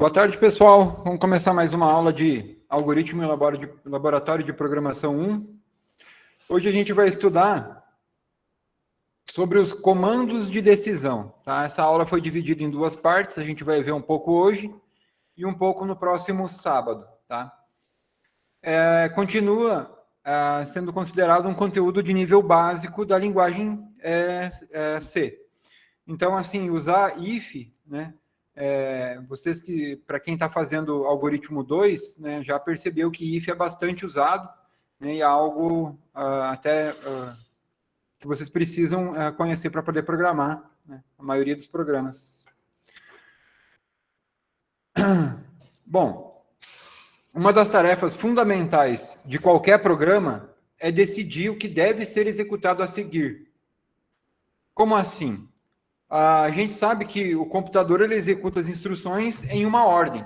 Boa tarde, pessoal. Vamos começar mais uma aula de algoritmo e laboratório de programação 1. Hoje a gente vai estudar sobre os comandos de decisão. Tá? Essa aula foi dividida em duas partes, a gente vai ver um pouco hoje e um pouco no próximo sábado. Tá? Continua sendo considerado um conteúdo de nível básico da linguagem C. Então, assim, usar if, né? Vocês que, para quem está fazendo algoritmo 2, né, já percebeu que if é bastante usado, né, e é algo que vocês precisam conhecer para poder programar, né, a maioria dos programas. Bom, uma das tarefas fundamentais de qualquer programa é decidir o que deve ser executado a seguir. Como assim? A gente sabe que o computador ele executa as instruções em uma ordem,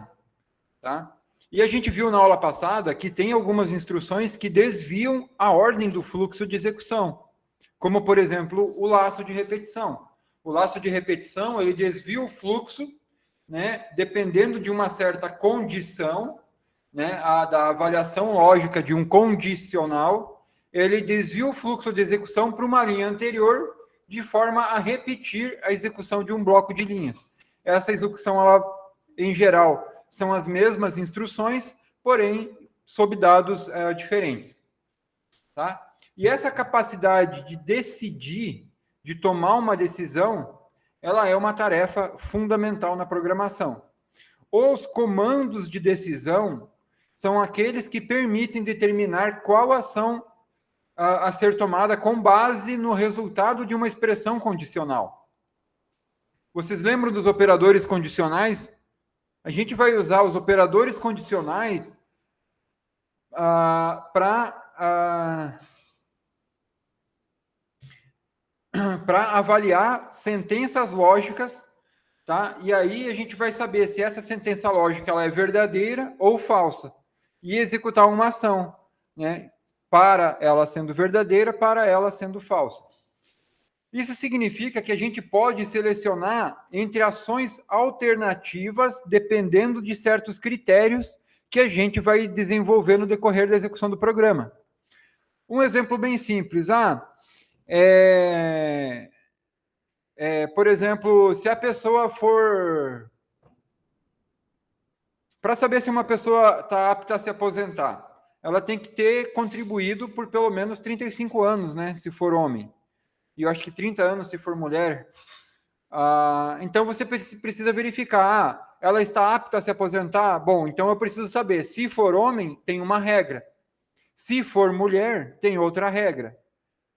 tá? E a gente viu na aula passada que tem algumas instruções que desviam a ordem do fluxo de execução, como, por exemplo, o laço de repetição. O laço de repetição, ele desvia o fluxo, né, dependendo de uma certa condição, né, da avaliação lógica de um condicional, ele desvia o fluxo de execução para uma linha anterior, de forma a repetir a execução de um bloco de linhas. Essa execução, ela, em geral, são as mesmas instruções, porém, sob dados diferentes. Tá? E essa capacidade de decidir, de tomar uma decisão, ela é uma tarefa fundamental na programação. Os comandos de decisão são aqueles que permitem determinar qual ação a ser tomada com base no resultado de uma expressão condicional. Vocês lembram dos operadores condicionais? A gente vai usar os operadores condicionais para avaliar sentenças lógicas, tá? E aí a gente vai saber se essa sentença lógica ela é verdadeira ou falsa e executar uma ação, né? Para ela sendo verdadeira, para ela sendo falsa. Isso significa que a gente pode selecionar entre ações alternativas dependendo de certos critérios que a gente vai desenvolver no decorrer da execução do programa. Um exemplo bem simples. Por exemplo, se a pessoa for... Para saber se uma pessoa está apta a se aposentar, ela tem que ter contribuído por pelo menos 35 anos, né, se for homem. E eu acho que 30 anos se for mulher. Então você precisa verificar, ela está apta a se aposentar? Bom, então eu preciso saber, se for homem, tem uma regra. Se for mulher, tem outra regra,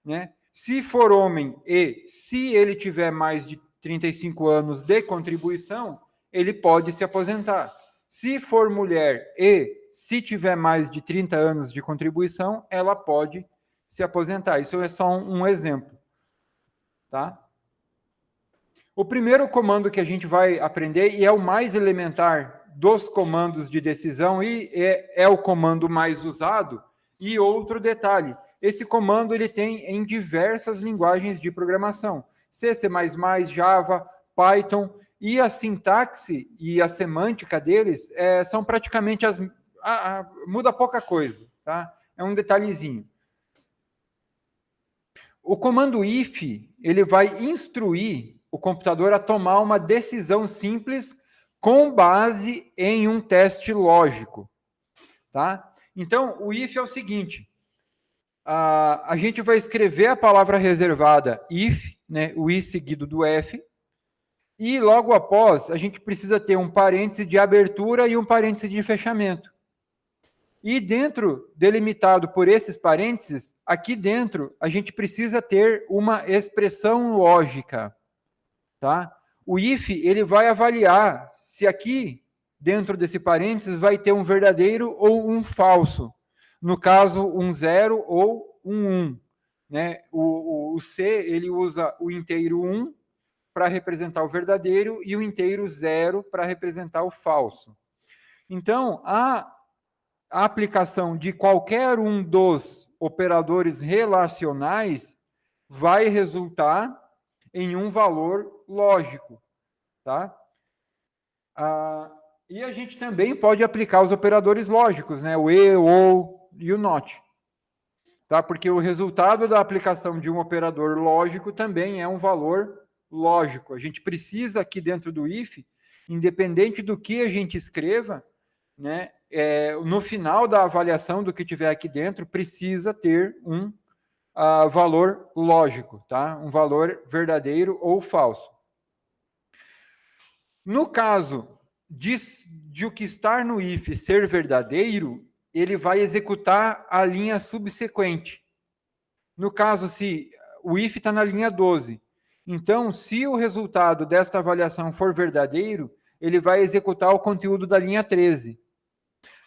né? Se for homem e se ele tiver mais de 35 anos de contribuição, ele pode se aposentar. Se for mulher e se tiver mais de 30 anos de contribuição, ela pode se aposentar. Isso é só um exemplo, tá? O primeiro comando que a gente vai aprender, e é o mais elementar dos comandos de decisão, e é o comando mais usado, e outro detalhe, esse comando ele tem em diversas linguagens de programação, C, C++, Java, Python, e a sintaxe e a semântica deles são praticamente muda pouca coisa, tá? É um detalhezinho. O comando if, ele vai instruir o computador a tomar uma decisão simples com base em um teste lógico, tá? Então, o if é o seguinte, a gente vai escrever a palavra reservada if, né, o i seguido do f, e logo após, a gente precisa ter um parêntese de abertura e um parêntese de fechamento. E dentro, delimitado por esses parênteses, aqui dentro, a gente precisa ter uma expressão lógica, tá? O if, ele vai avaliar se aqui, dentro desse parênteses, vai ter um verdadeiro ou um falso. No caso, um 0 ou um 1. Né? O C, ele usa o inteiro 1 para representar o verdadeiro e o inteiro 0 para representar o falso. Então, a aplicação de qualquer um dos operadores relacionais vai resultar em um valor lógico, tá? E a gente também pode aplicar os operadores lógicos, né? O e, o ou e o not. Tá? Porque o resultado da aplicação de um operador lógico também é um valor lógico. A gente precisa aqui dentro do if, independente do que a gente escreva, né? No final da avaliação do que tiver aqui dentro, precisa ter um valor lógico, tá? Um valor verdadeiro ou falso. No caso de o que estar no if ser verdadeiro, ele vai executar a linha subsequente. No caso, se o if está na linha 12, então, se o resultado desta avaliação for verdadeiro, ele vai executar o conteúdo da linha 13.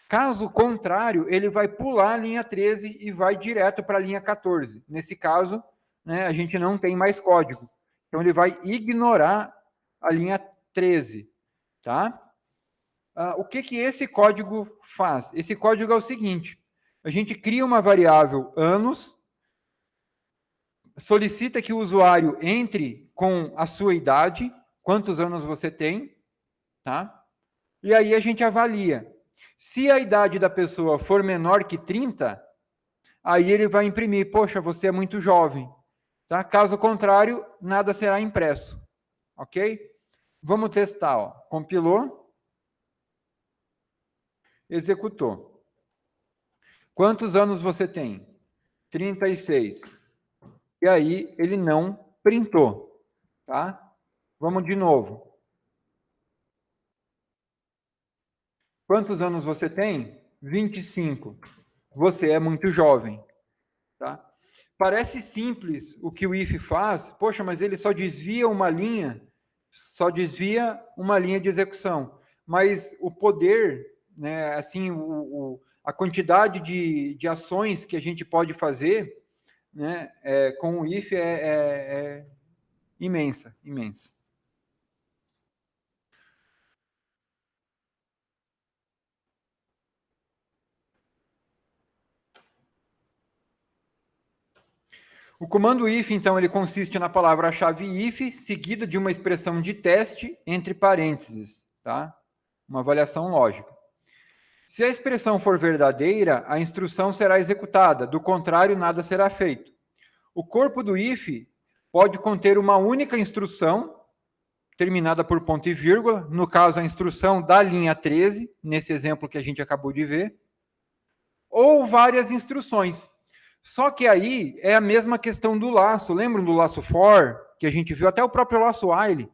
Caso contrário, ele vai pular a linha 13 e vai direto para a linha 14. Nesse caso, né, a gente não tem mais código. Então, ele vai ignorar a linha 13. Tá? O que esse código faz? Esse código é o seguinte: a gente cria uma variável anos, solicita que o usuário entre com a sua idade, quantos anos você tem, tá? E aí a gente avalia. Se a idade da pessoa for menor que 30, aí ele vai imprimir, poxa, você é muito jovem. Tá? Caso contrário, nada será impresso. Ok? Vamos testar. Ó. Compilou. Executou. Quantos anos você tem? 36. E aí ele não printou. Tá? Vamos de novo. Quantos anos você tem? 25. Você é muito jovem. Tá? Parece simples o que o if faz. Poxa, mas ele só desvia uma linha de execução. Mas o poder, né, assim, a quantidade de ações que a gente pode fazer, né, com o if é imensa, imensa. O comando if, então, ele consiste na palavra-chave if, seguida de uma expressão de teste entre parênteses, tá? Uma avaliação lógica. Se a expressão for verdadeira, a instrução será executada, do contrário, nada será feito. O corpo do if pode conter uma única instrução, terminada por ponto e vírgula, no caso, a instrução da linha 13, nesse exemplo que a gente acabou de ver, ou várias instruções. Só que aí é a mesma questão do laço. Lembram do laço for, que a gente viu, até o próprio laço while?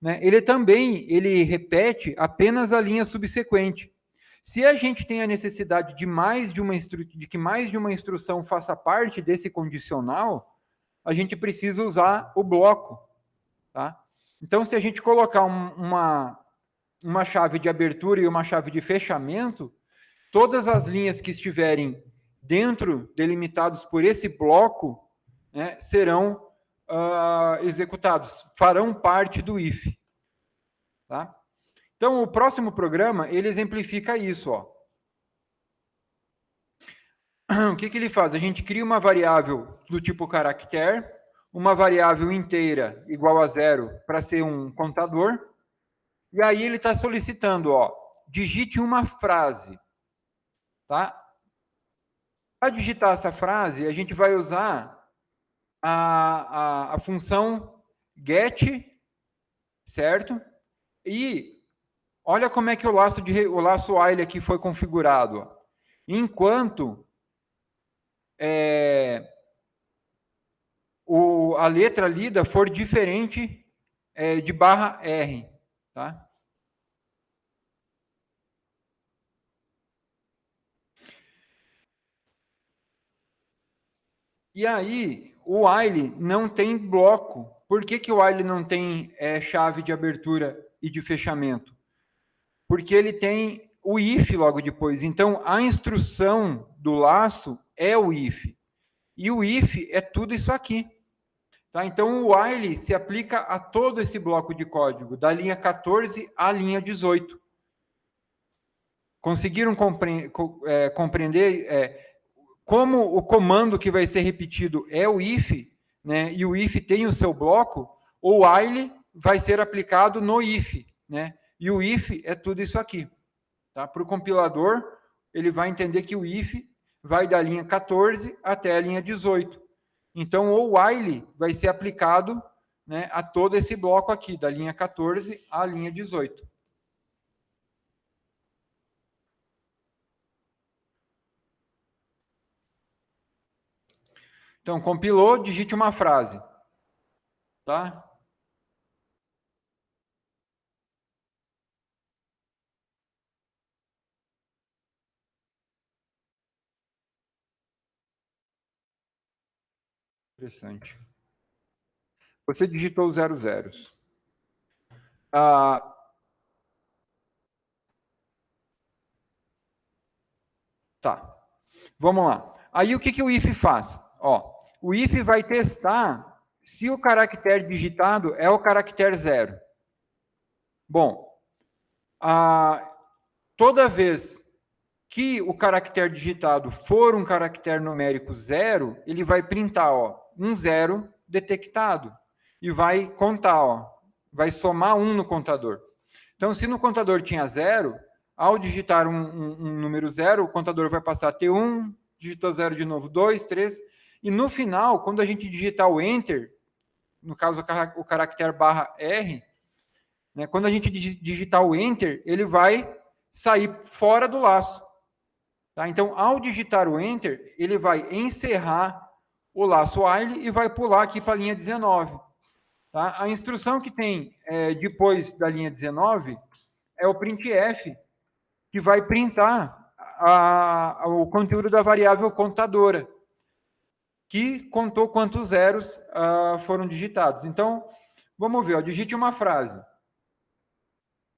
Né? Ele repete apenas a linha subsequente. Se a gente tem a necessidade de que mais de uma instrução faça parte desse condicional, a gente precisa usar o bloco. Tá? Então, se a gente colocar uma chave de abertura e uma chave de fechamento, todas as linhas que estiverem delimitados por esse bloco, né, serão executados, farão parte do if. Tá? Então, o próximo programa, ele exemplifica isso. Ó. O que ele faz? A gente cria uma variável do tipo caractere, uma variável inteira igual a 0 para ser um contador, e aí ele está solicitando, ó, digite uma frase. Tá? Para digitar essa frase, a gente vai usar a função get, certo? E olha como é que o laço while aqui foi configurado. Enquanto a letra lida for diferente de barra R. Tá? E aí, o while não tem bloco. Por que o while não tem chave de abertura e de fechamento? Porque ele tem o if logo depois. Então, a instrução do laço é o if. E o if é tudo isso aqui. Tá? Então, o while se aplica a todo esse bloco de código, da linha 14 à linha 18. Conseguiram compreender como o comando que vai ser repetido é o if, né, e o if tem o seu bloco, o while vai ser aplicado no if, né, E o if é tudo isso aqui. Tá? Para o compilador, ele vai entender que o if vai da linha 14 até a linha 18. Então, o while vai ser aplicado, né, a todo esse bloco aqui, da linha 14 à linha 18. Então, compilou, digite uma frase. Tá? Interessante. Você digitou os 00. Tá. Vamos lá. Aí o que o if faz? Ó, o if vai testar se o caractere digitado é o caractere 0. Bom, toda vez que o caractere digitado for um caractere numérico 0, ele vai printar, ó, um 0 detectado e vai contar, ó, vai somar 1 no contador. Então, se no contador tinha 0, ao digitar um número 0, o contador vai passar a ter 1, digitou 0 de novo, 2, 3, e no final, quando a gente digitar o Enter, no caso o caractere /R, né, quando a gente digitar o Enter, ele vai sair fora do laço. Tá? Então, ao digitar o Enter, ele vai encerrar o laço while e vai pular aqui para a linha 19. Tá? A instrução que tem depois da linha 19 é o printf, que vai printar o conteúdo da variável contadora, que contou quantos zeros foram digitados. Então, vamos ver, ó, digite uma frase.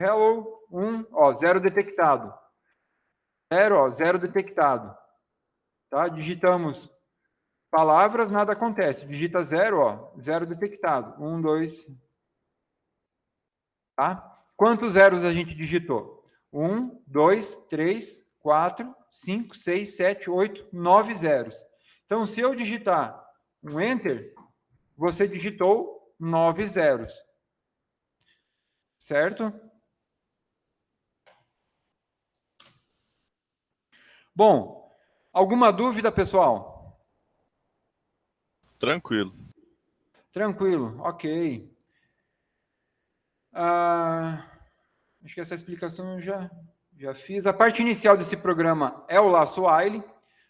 Hello, 1, ó, 0 detectado. 0, ó, 0 detectado. Tá? Digitamos palavras, nada acontece. Digita 0, ó, 0 detectado. 1, 2. Tá? Quantos zeros a gente digitou? 1, 2, 3, 4, 5, 6, 7, 8, 9 zeros. Então, se eu digitar um Enter, você digitou 9 zeros. Certo? Bom, alguma dúvida, pessoal? Tranquilo. Tranquilo, ok. Acho que essa explicação eu já fiz. A parte inicial desse programa é o laço while.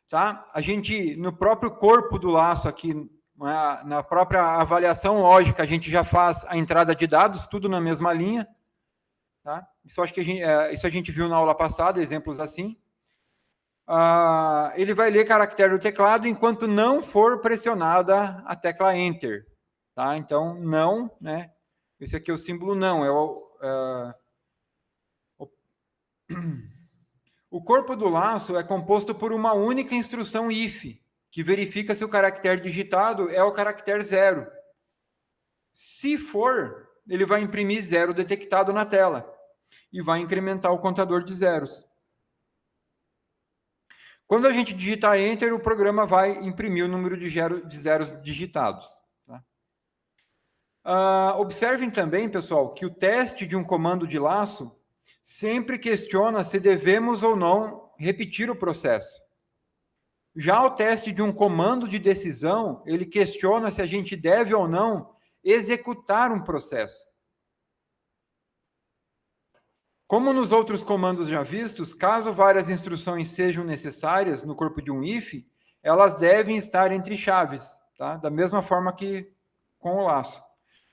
Tá? A gente, no próprio corpo do laço aqui, na própria avaliação lógica, a gente já faz a entrada de dados, tudo na mesma linha. Tá? Isso, acho que isso a gente viu na aula passada, exemplos assim. Ele vai ler caractere do teclado enquanto não for pressionada a tecla Enter. Tá? Então, não, né? Esse aqui é o símbolo não, o corpo do laço é composto por uma única instrução if, que verifica se o caractere digitado é o caractere 0. Se for, ele vai imprimir 0 detectado na tela e vai incrementar o contador de zeros. Quando a gente digitar Enter, o programa vai imprimir o número de zeros digitados. Tá? Observem também, pessoal, que o teste de um comando de laço sempre questiona se devemos ou não repetir o processo. Já o teste de um comando de decisão, ele questiona se a gente deve ou não executar um processo. Como nos outros comandos já vistos, caso várias instruções sejam necessárias no corpo de um if, elas devem estar entre chaves, tá? Da mesma forma que com o laço.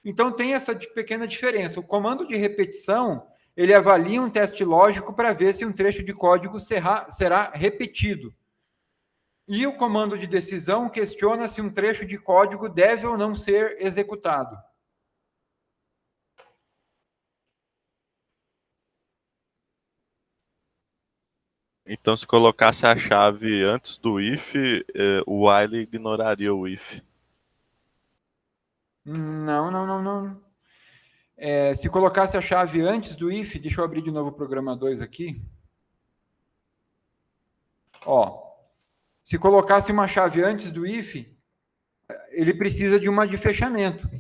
Então, tem essa pequena diferença. O comando de repetição, ele avalia um teste lógico para ver se um trecho de código será repetido. E o comando de decisão questiona se um trecho de código deve ou não ser executado. Então, se colocasse a chave antes do if, o while ignoraria o if. Não. Se colocasse a chave antes do if, deixa eu abrir de novo o programa 2 aqui. Ó, se colocasse uma chave antes do if, ele precisa de uma de fechamento.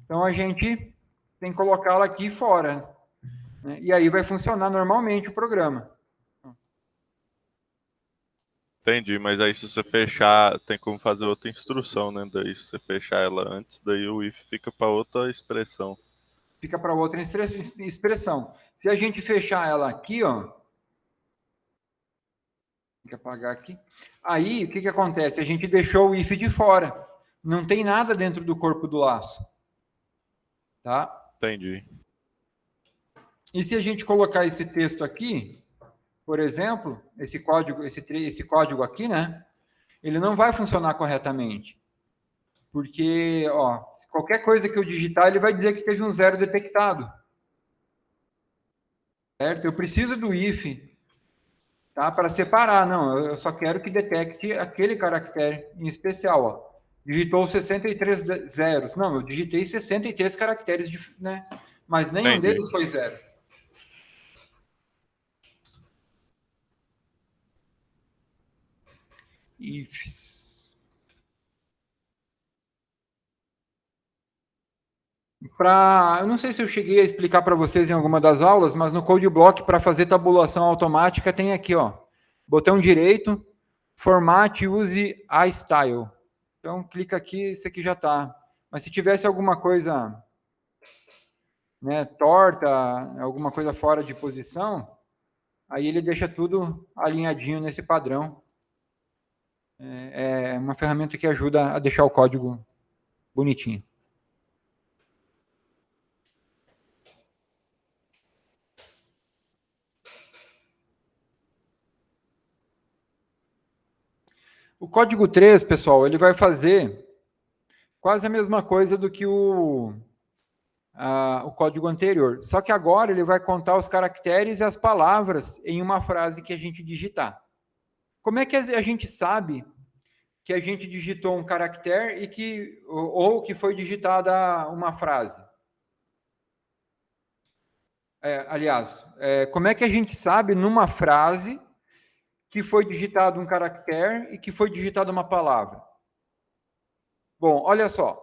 Então, a gente tem que colocá-la aqui fora. né? E aí vai funcionar normalmente o programa. Entendi, mas aí se você fechar, tem como fazer outra instrução, né? Daí se você fechar ela antes, daí o if fica para outra expressão. Fica para outra expressão. Se a gente fechar ela aqui, ó, tem que apagar aqui. Aí, o que acontece? A gente deixou o if de fora. Não tem nada dentro do corpo do laço. Tá? Entendi. E se a gente colocar esse texto aqui, por exemplo, esse código aqui, né? Ele não vai funcionar corretamente. Porque, ó, qualquer coisa que eu digitar, ele vai dizer que teve um zero detectado. Certo? Eu preciso do if, tá? Para separar. Não, eu só quero que detecte aquele caractere em especial, ó. Digitou 63 zeros. Não, eu digitei 63 caracteres, né? Mas nenhum Entendi. deles foi zero. Ifs. Eu não sei se eu cheguei a explicar para vocês em alguma das aulas, mas no CodeBlock, para fazer tabulação automática, tem aqui, ó, botão direito, formate, use iStyle. Então, clica aqui, isso aqui já está. Mas se tivesse alguma coisa, né, torta, alguma coisa fora de posição, aí ele deixa tudo alinhadinho nesse padrão. É uma ferramenta que ajuda a deixar o código bonitinho. O código 3, pessoal, ele vai fazer quase a mesma coisa do que o código anterior. Só que agora ele vai contar os caracteres e as palavras em uma frase que a gente digitar. Como é que a gente sabe que a gente digitou um caractere ou que foi digitada uma frase? Aliás, como é que a gente sabe numa frase que foi digitado um caractere e que foi digitada uma palavra? Bom, olha só.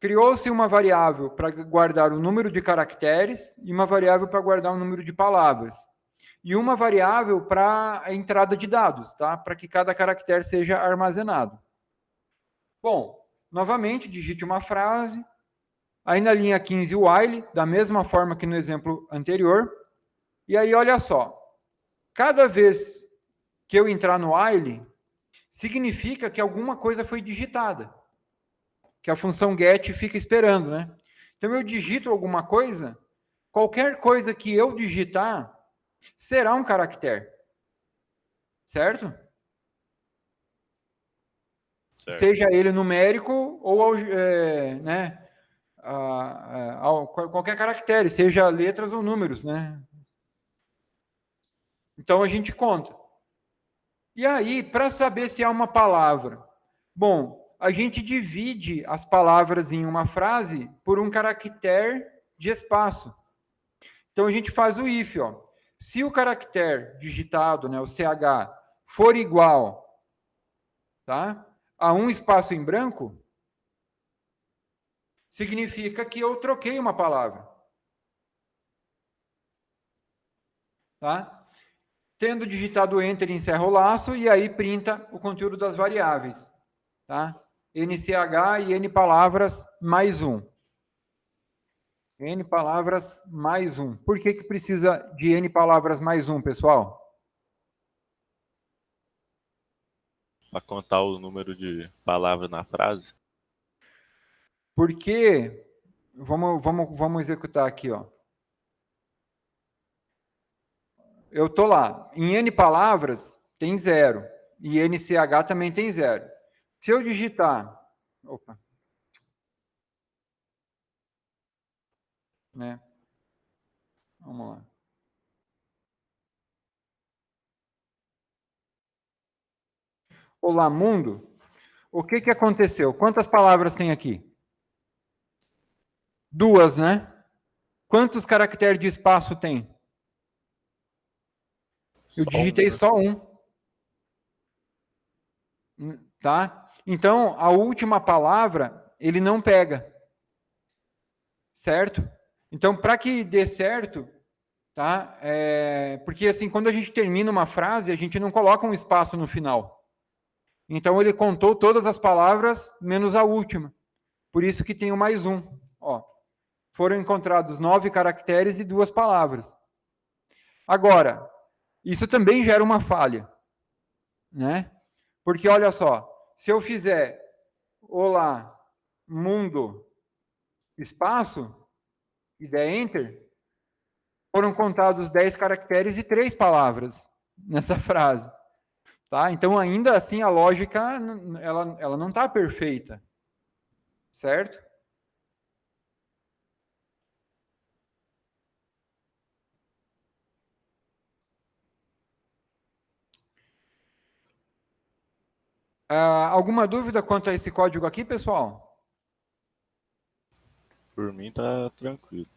Criou-se uma variável para guardar o número de caracteres e uma variável para guardar o número de palavras. E uma variável para a entrada de dados, tá? Para que cada caractere seja armazenado. Bom, novamente, digite uma frase. Aí na linha 15, o while, da mesma forma que no exemplo anterior. E aí, olha só. Cada vez que eu entrar no while, significa que alguma coisa foi digitada. Que a função get fica esperando, né? Então, eu digito alguma coisa, qualquer coisa que eu digitar será um caractere. Certo? Seja ele numérico ou né, qualquer caractere, seja letras ou números, né? Então a gente conta. E aí, para saber se é uma palavra, bom, a gente divide as palavras em uma frase por um caractere de espaço. Então a gente faz o if, ó. Se o caractere digitado, né, o CH, for igual, tá, a um espaço em branco, significa que eu troquei uma palavra. Tá? Tendo digitado Enter, encerra o laço e aí printa o conteúdo das variáveis. Tá? NCH e N palavras mais um. N palavras mais um. Por que precisa de N palavras mais um, pessoal? Para contar o número de palavras na frase? Porque, vamos executar aqui, ó. Eu estou lá, em N palavras tem 0, e NCH também tem 0. Se eu digitar, né? Vamos lá. Olá, mundo. O que aconteceu? Quantas palavras tem aqui? 2, né? Quantos caracteres de espaço tem? Eu digitei só um. Tá? Então, a última palavra, ele não pega. Certo? Então, para que dê certo, tá? Porque assim, quando a gente termina uma frase, a gente não coloca um espaço no final. Então ele contou todas as palavras menos a última. Por isso que tem o mais um. Ó, foram encontrados 9 caracteres e 2 palavras. Agora, isso também gera uma falha, né? Porque olha só, se eu fizer olá, mundo, espaço e der enter, foram contados 10 caracteres e 3 palavras nessa frase. Tá? Então, ainda assim, a lógica ela não está perfeita. Certo? Alguma dúvida quanto a esse código aqui, pessoal? Por mim tá tranquilo.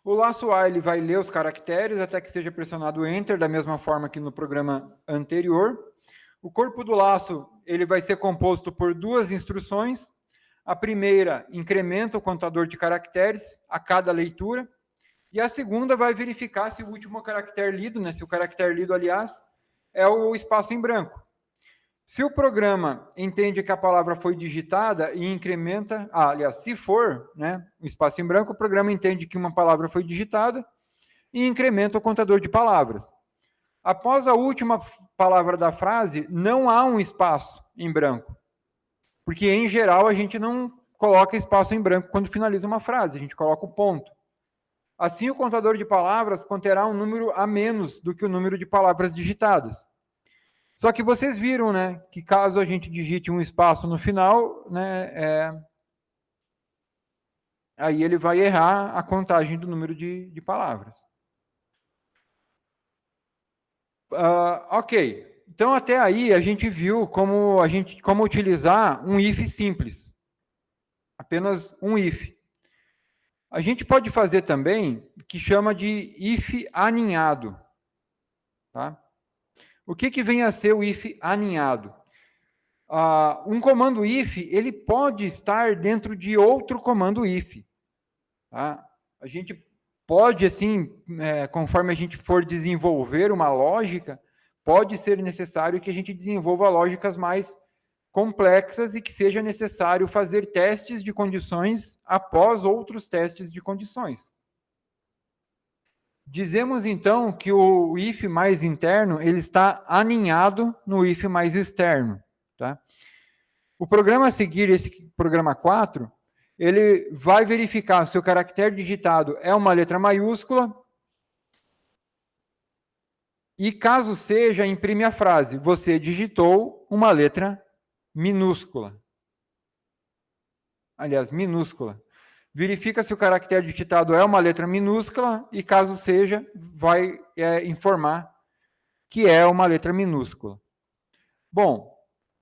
O laço A ele vai ler os caracteres até que seja pressionado Enter, da mesma forma que no programa anterior. O corpo do laço ele vai ser composto por 2 instruções. A primeira incrementa o contador de caracteres a cada leitura. E a segunda vai verificar se o último caractere lido, né, se o caractere lido, aliás, é o espaço em branco. Se o programa entende que a palavra foi digitada e incrementa, aliás, se for, né, o espaço em branco, o programa entende que uma palavra foi digitada e incrementa o contador de palavras. Após a última palavra da frase, não há um espaço em branco, porque em geral a gente não coloca espaço em branco quando finaliza uma frase, a gente coloca o ponto. Assim, o contador de palavras conterá um número a menos do que o número de palavras digitadas. Só que vocês viram, né, que caso a gente digite um espaço no final, né, aí ele vai errar a contagem do número de palavras. Ok. Então, até aí, a gente viu como utilizar um if simples. Apenas um if. A gente pode fazer também o que chama de if aninhado. Tá? O que vem a ser o if aninhado? Um comando if, ele pode estar dentro de outro comando if. Tá? A gente pode, assim, conforme a gente for desenvolver uma lógica, pode ser necessário que a gente desenvolva lógicas mais complexas e que seja necessário fazer testes de condições após outros testes de condições. Dizemos, então, que o if mais interno ele está aninhado no if mais externo. Tá? O programa a seguir, esse programa 4, ele vai verificar se o caractere digitado é uma letra maiúscula e, caso seja, imprime a frase: você digitou uma letra minúscula. Aliás, minúscula. Verifica se o caractere digitado é uma letra minúscula e, caso seja, vai informar que é uma letra minúscula. Bom,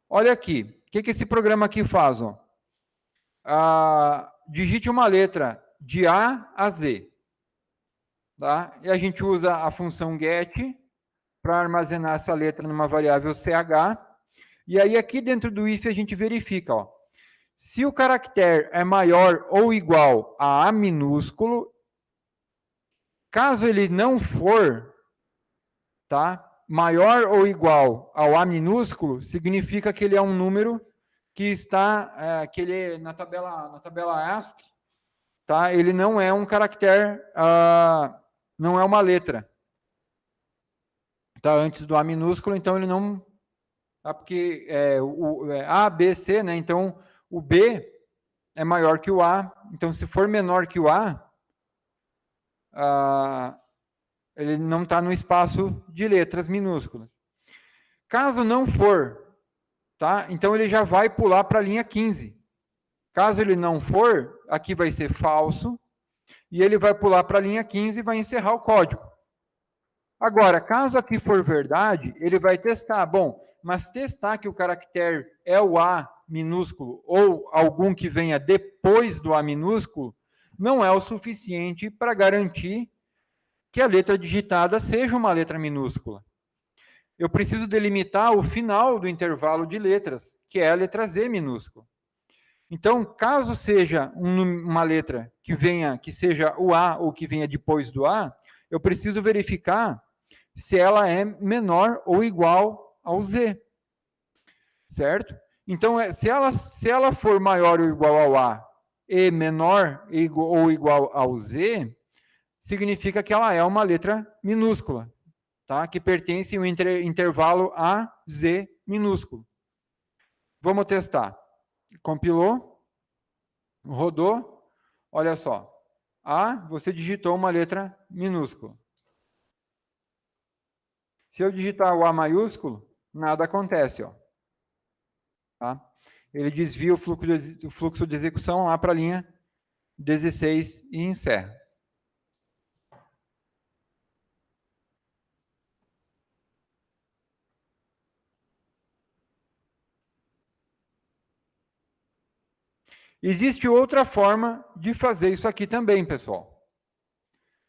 olha aqui. O que esse programa aqui faz? Ó? Digite uma letra de A a Z. Tá? E a gente usa a função get para armazenar essa letra numa variável ch. E aí, aqui dentro do if, a gente verifica, ó, se o caractere é maior ou igual a A minúsculo, caso ele não for, tá, maior ou igual ao A minúsculo, significa que ele é um número que está, que ele na tabela ASCII, tá, ele não é um caractere, não é uma letra. Tá antes do A minúsculo, então ele não, tá, porque A, B, C, né, então o B é maior que o A, então se for menor que o A, ele não está no espaço de letras minúsculas. Caso não for, tá? Então ele já vai pular para a linha 15. Caso ele não for, aqui vai ser falso, e ele vai pular para a linha 15 e vai encerrar o código. Agora, caso aqui for verdade, ele vai testar. Bom, mas testar que o caractere é o A minúsculo ou algum que venha depois do A minúsculo não é o suficiente para garantir que a letra digitada seja uma letra minúscula. Eu preciso delimitar o final do intervalo de letras, que é a letra Z minúscula. Então, caso seja uma letra que seja o A ou que venha depois do A, eu preciso verificar se ela é menor ou igual ao Z, certo? Então, se ela for maior ou igual ao A e menor ou igual ao Z, significa que ela é uma letra minúscula, tá? Que pertence ao intervalo A, Z minúsculo. Vamos testar. Compilou, rodou, olha só. A, você digitou uma letra minúscula. Se eu digitar o A maiúsculo, nada acontece, ó. Tá? Ele desvia o fluxo de execução lá para a linha 16 e encerra. Existe outra forma de fazer isso aqui também, pessoal.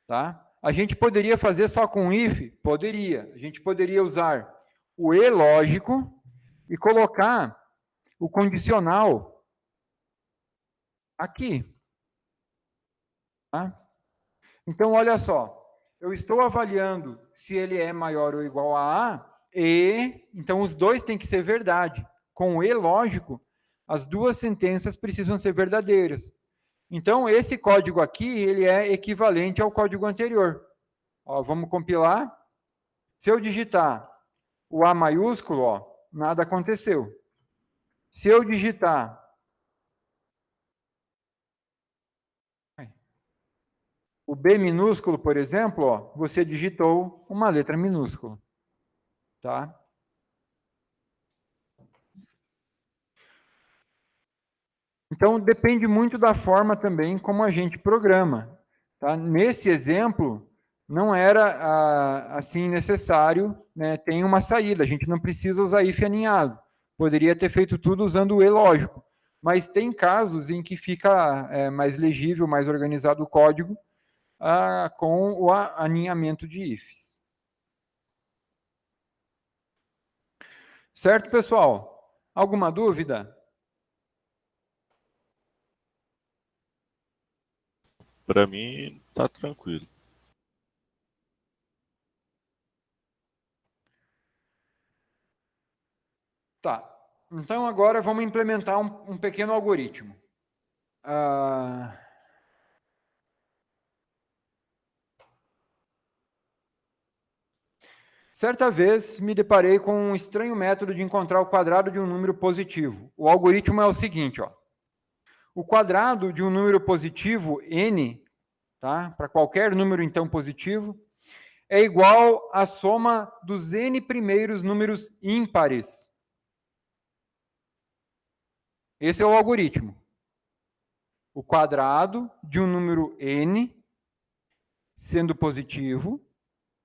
Tá? A gente poderia fazer só com if? Poderia. A gente poderia usar o e lógico e colocar o condicional aqui. Tá? Então, olha só. Eu estou avaliando se ele é maior ou igual a A, e então os dois têm que ser verdade. Com o e lógico, as duas sentenças precisam ser verdadeiras. Então, esse código aqui, ele é equivalente ao código anterior. Ó, vamos compilar. Se eu digitar o A maiúsculo, ó, nada aconteceu. Se eu digitar o B minúsculo, por exemplo, ó, você digitou uma letra minúscula. Tá? Então, depende muito da forma também como a gente programa. Tá? Nesse exemplo, não era assim necessário, né, tem uma saída, a gente não precisa usar if aninhado. Poderia ter feito tudo usando o e lógico. Mas tem casos em que fica mais legível, mais organizado o código com o aninhamento de ifs. Certo, pessoal? Alguma dúvida? Para mim, tá tranquilo. Tá. Então, agora vamos implementar um pequeno algoritmo. Certa vez, me deparei com um estranho método de encontrar o quadrado de um número positivo. O algoritmo é o seguinte, ó. O quadrado de um número positivo, n, tá? Para qualquer número, então, positivo, é igual à soma dos n primeiros números ímpares. Esse é o algoritmo. O quadrado de um número n, sendo positivo,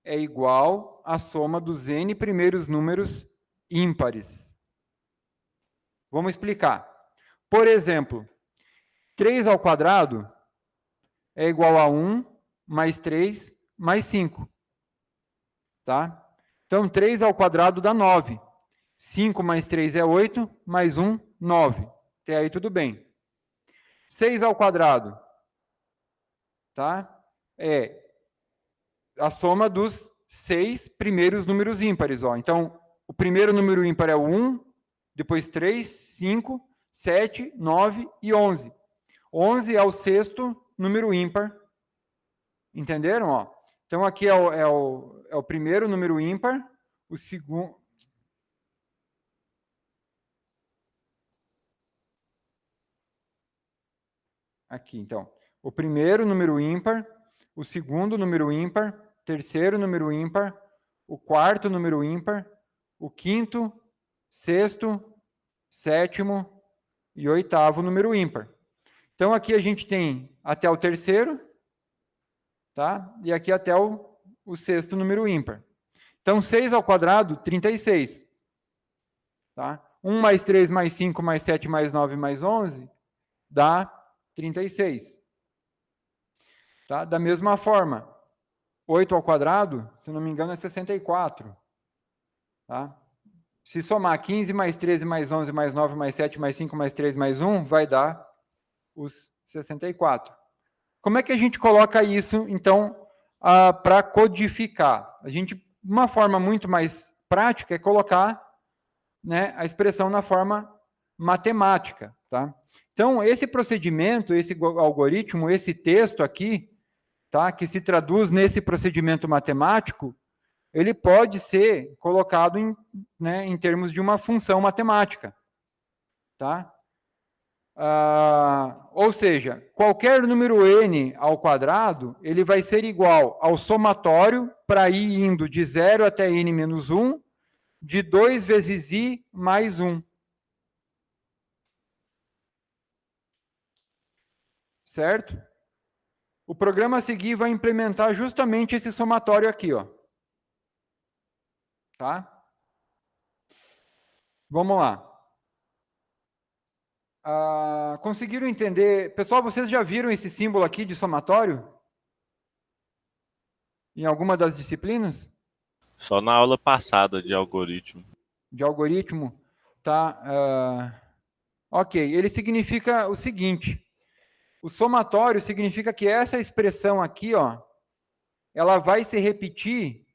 é igual à soma dos n primeiros números ímpares. Vamos explicar. Por exemplo, 3 ao quadrado é igual a 1 mais 3 mais 5. Tá? Então, 3 ao quadrado dá 9. 5 mais 3 é 8, mais 1, 9. Até aí tudo bem. 6 ao quadrado, tá? É a soma dos 6 primeiros números ímpares. Ó. Então, o primeiro número ímpar é o 1, depois 3, 5, 7, 9 e 11. 11 é o sexto número ímpar. Entenderam? Ó? Então, aqui é o primeiro número ímpar, o segundo... Aqui, então. O primeiro número ímpar, o segundo número ímpar, terceiro número ímpar, o quarto número ímpar, o quinto, sexto, sétimo e oitavo número ímpar. Então, aqui a gente tem até o terceiro, tá? E aqui até o sexto número ímpar. Então, 6 ao quadrado, 36. Tá? 1 mais 3 mais 5 mais 7 mais 9 mais 11 dá 36. Tá? Da mesma forma, 8 ao quadrado, se não me engano, é 64. Tá? Se somar 15 mais 13 mais 11 mais 9 mais 7 mais 5 mais 3 mais 1, vai dar os 64. Como é que a gente coloca isso, então, para codificar? Uma forma muito mais prática é colocar, né, a expressão na forma matemática, tá? Então, esse procedimento, esse algoritmo, esse texto aqui, tá, que se traduz nesse procedimento matemático, ele pode ser colocado em termos de uma função matemática, tá? Ou seja, qualquer número n ao quadrado, ele vai ser igual ao somatório para i indo de 0 até n menos 1, de 2 vezes i mais 1. Certo? O programa a seguir vai implementar justamente esse somatório aqui, ó. Tá? Vamos lá. Conseguiram entender? Pessoal, vocês já viram esse símbolo aqui de somatório? Em alguma das disciplinas? Só na aula passada de algoritmo. De algoritmo, tá? Ok, ele significa o seguinte: o somatório significa que essa expressão aqui, ó, ela vai se repetir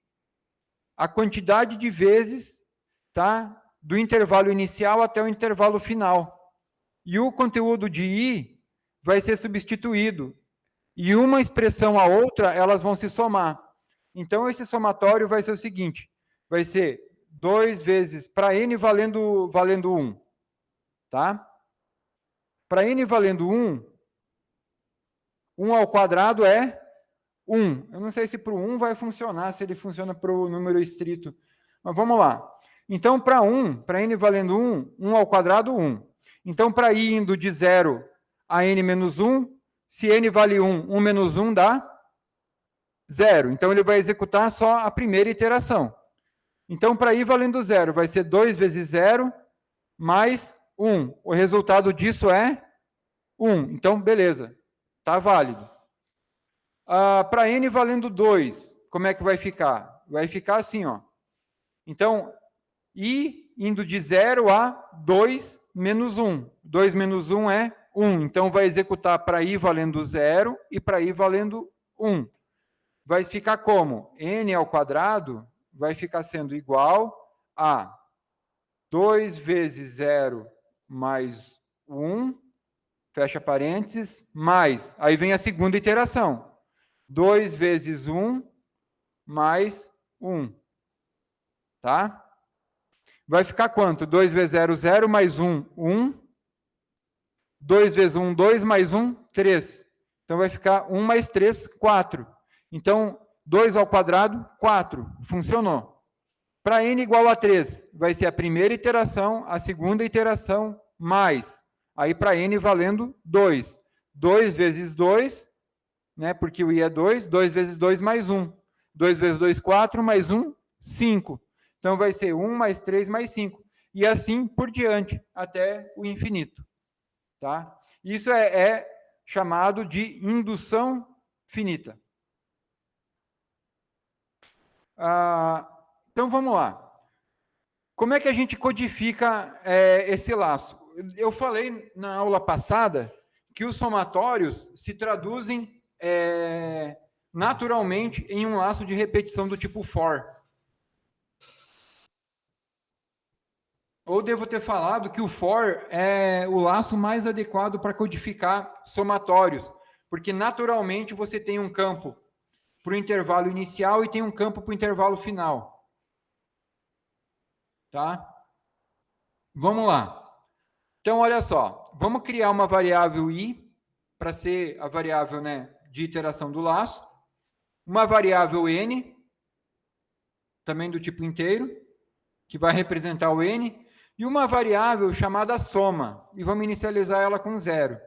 a quantidade de vezes, tá? Do intervalo inicial até o intervalo final. E o conteúdo de i vai ser substituído. E uma expressão a outra, elas vão se somar. Então, esse somatório vai ser o seguinte: vai ser 2 vezes para n valendo 1. Tá? Para n valendo 1, 1 ao quadrado é 1. Eu não sei se para o 1 vai funcionar, se ele funciona para o número estrito. Mas vamos lá. Então, para n valendo 1, 1 ao quadrado, 1. Então, para i indo de 0 a n menos 1, se n vale 1, 1 menos 1 dá 0. Então, ele vai executar só a primeira iteração. Então, para i valendo 0, vai ser 2 vezes 0 mais 1. O resultado disso é 1. Então, beleza. Está válido. Para n valendo 2, como é que vai ficar? Vai ficar assim, ó. Então, i indo de 0 a 2 menos 1. 2 menos 1 é 1. Então, vai executar para i valendo 0 e para i valendo 1. Vai ficar como? N ao quadrado vai ficar sendo igual a 2 vezes 0 mais 1, fecha parênteses, mais, aí vem a segunda iteração. 2 vezes 1 mais 1. Tá? Vai ficar quanto? 2 vezes 0, 0, mais 1, 1. 2 vezes 1, 2, mais 1, 3. Então, vai ficar 1 mais 3, 4. Então, 2 ao quadrado, 4. Funcionou. Para n igual a 3, vai ser a primeira iteração, a segunda iteração, mais. Aí, para n valendo 2. 2 vezes 2, né, porque o i é 2. 2 vezes 2 mais 1. 2 vezes 2, 4, mais 1, 5. Então, vai ser 1 mais 3 mais 5. E assim por diante, até o infinito. Tá? Isso é chamado de indução finita. Então, vamos lá. Como é que a gente codifica esse laço? Eu falei na aula passada que os somatórios se traduzem naturalmente em um laço de repetição do tipo for. Ou devo ter falado que o for é o laço mais adequado para codificar somatórios, porque naturalmente você tem um campo para o intervalo inicial e tem um campo para o intervalo final. Tá? Vamos lá. Então, olha só. Vamos criar uma variável i para ser a variável, né, de iteração do laço. Uma variável n, também do tipo inteiro, que vai representar o n. E uma variável chamada soma. E vamos inicializar ela com 0.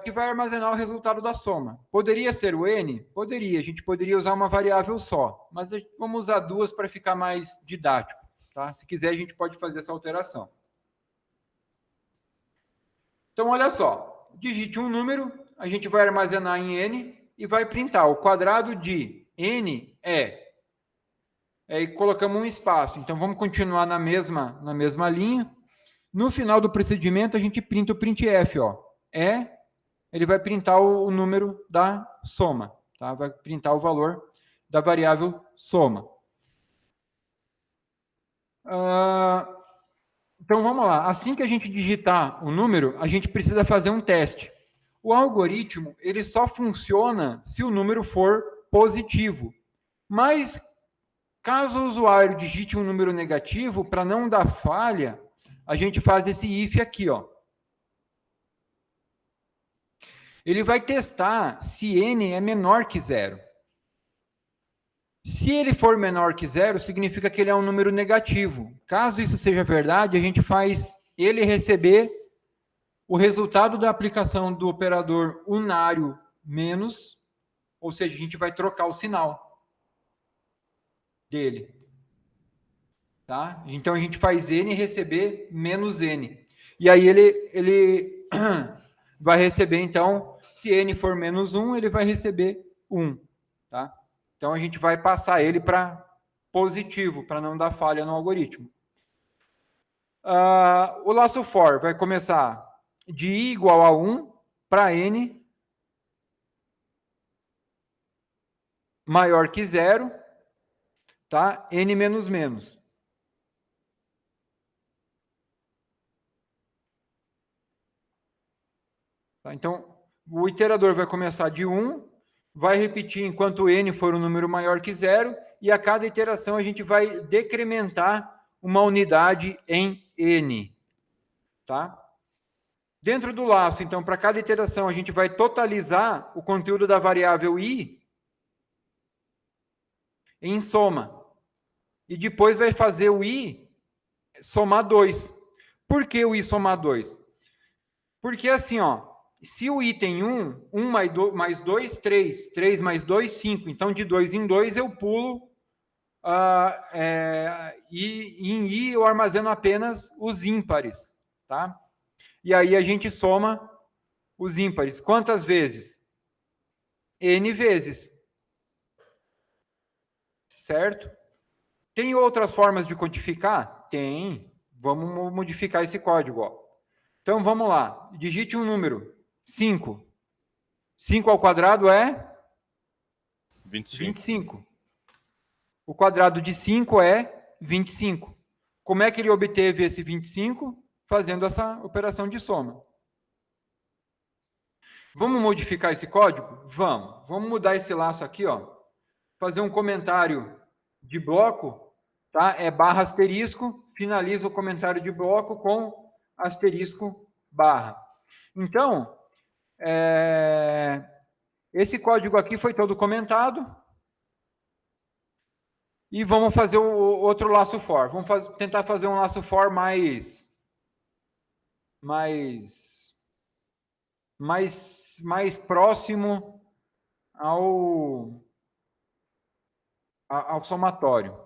Que vai armazenar o resultado da soma. Poderia ser o n? Poderia. A gente poderia usar uma variável só. Mas vamos usar duas para ficar mais didático. Tá? Se quiser, a gente pode fazer essa alteração. Então, olha só. Digite um número, a gente vai armazenar em n e vai printar. O quadrado de n é E colocamos um espaço. Então, vamos continuar na mesma linha. No final do procedimento, a gente printa o printf, ó. Ele vai printar o número da soma, tá? Vai printar o valor da variável soma. Então, vamos lá. Assim que a gente digitar o número, a gente precisa fazer um teste. O algoritmo, ele só funciona se o número for positivo. Mas, caso o usuário digite um número negativo, para não dar falha, a gente faz esse if aqui, ó. Ele vai testar se n é menor que 0. Se ele for menor que 0, significa que ele é um número negativo. Caso isso seja verdade, a gente faz ele receber o resultado da aplicação do operador unário menos, ou seja, a gente vai trocar o sinal dele. Tá? Então, a gente faz n receber menos n. E aí, ele vai receber, então, se n for menos 1, ele vai receber 1. Tá? Então, a gente vai passar ele para positivo, para não dar falha no algoritmo. O laço for vai começar de i igual a 1 para n maior que 0, tá? N menos menos. Tá? Então, o iterador vai começar de 1, vai repetir enquanto n for um número maior que 0, e a cada iteração a gente vai decrementar uma unidade em n. Tá? Dentro do laço, então, para cada iteração, a gente vai totalizar o conteúdo da variável i em soma. E depois vai fazer o i somar 2. Por que o i somar 2? Porque assim, ó, se o item 1, 1 mais 2, 3. 3 mais 2, 5. Então, de 2 em 2, eu pulo. E em i eu armazeno apenas os ímpares. Tá? E aí a gente soma os ímpares. Quantas vezes? N vezes. Certo? Tem outras formas de codificar? Tem. Vamos modificar esse código. Ó. Então, vamos lá. Digite um número. 5. 5 ao quadrado é? 25. O quadrado de 5 é 25. Como é que ele obteve esse 25? Fazendo essa operação de soma. Vamos modificar esse código? Vamos. Vamos mudar esse laço aqui, ó. Fazer um comentário de bloco, tá? É barra asterisco, finaliza o comentário de bloco com asterisco barra. Então, esse código aqui foi todo comentado. E vamos fazer o outro laço for. Vamos tentar fazer um laço for mais próximo ao somatório.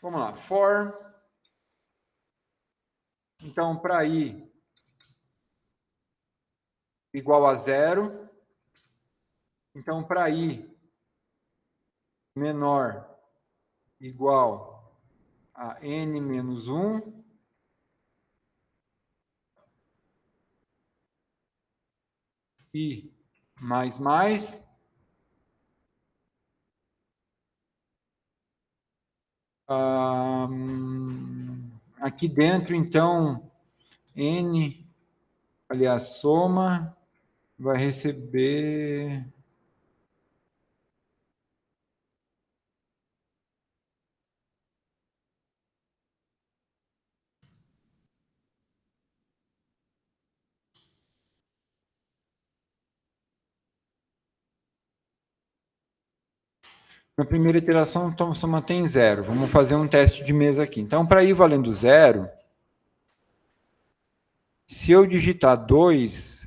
Vamos lá. For. Então, para i igual a 0. Então, para i menor igual a n menos 1. I mais. Aqui dentro, então, n, aliás, soma, vai receber... Na primeira iteração, então, soma tem 0. Vamos fazer um teste de mesa aqui. Então, para ir valendo 0, se eu digitar 2,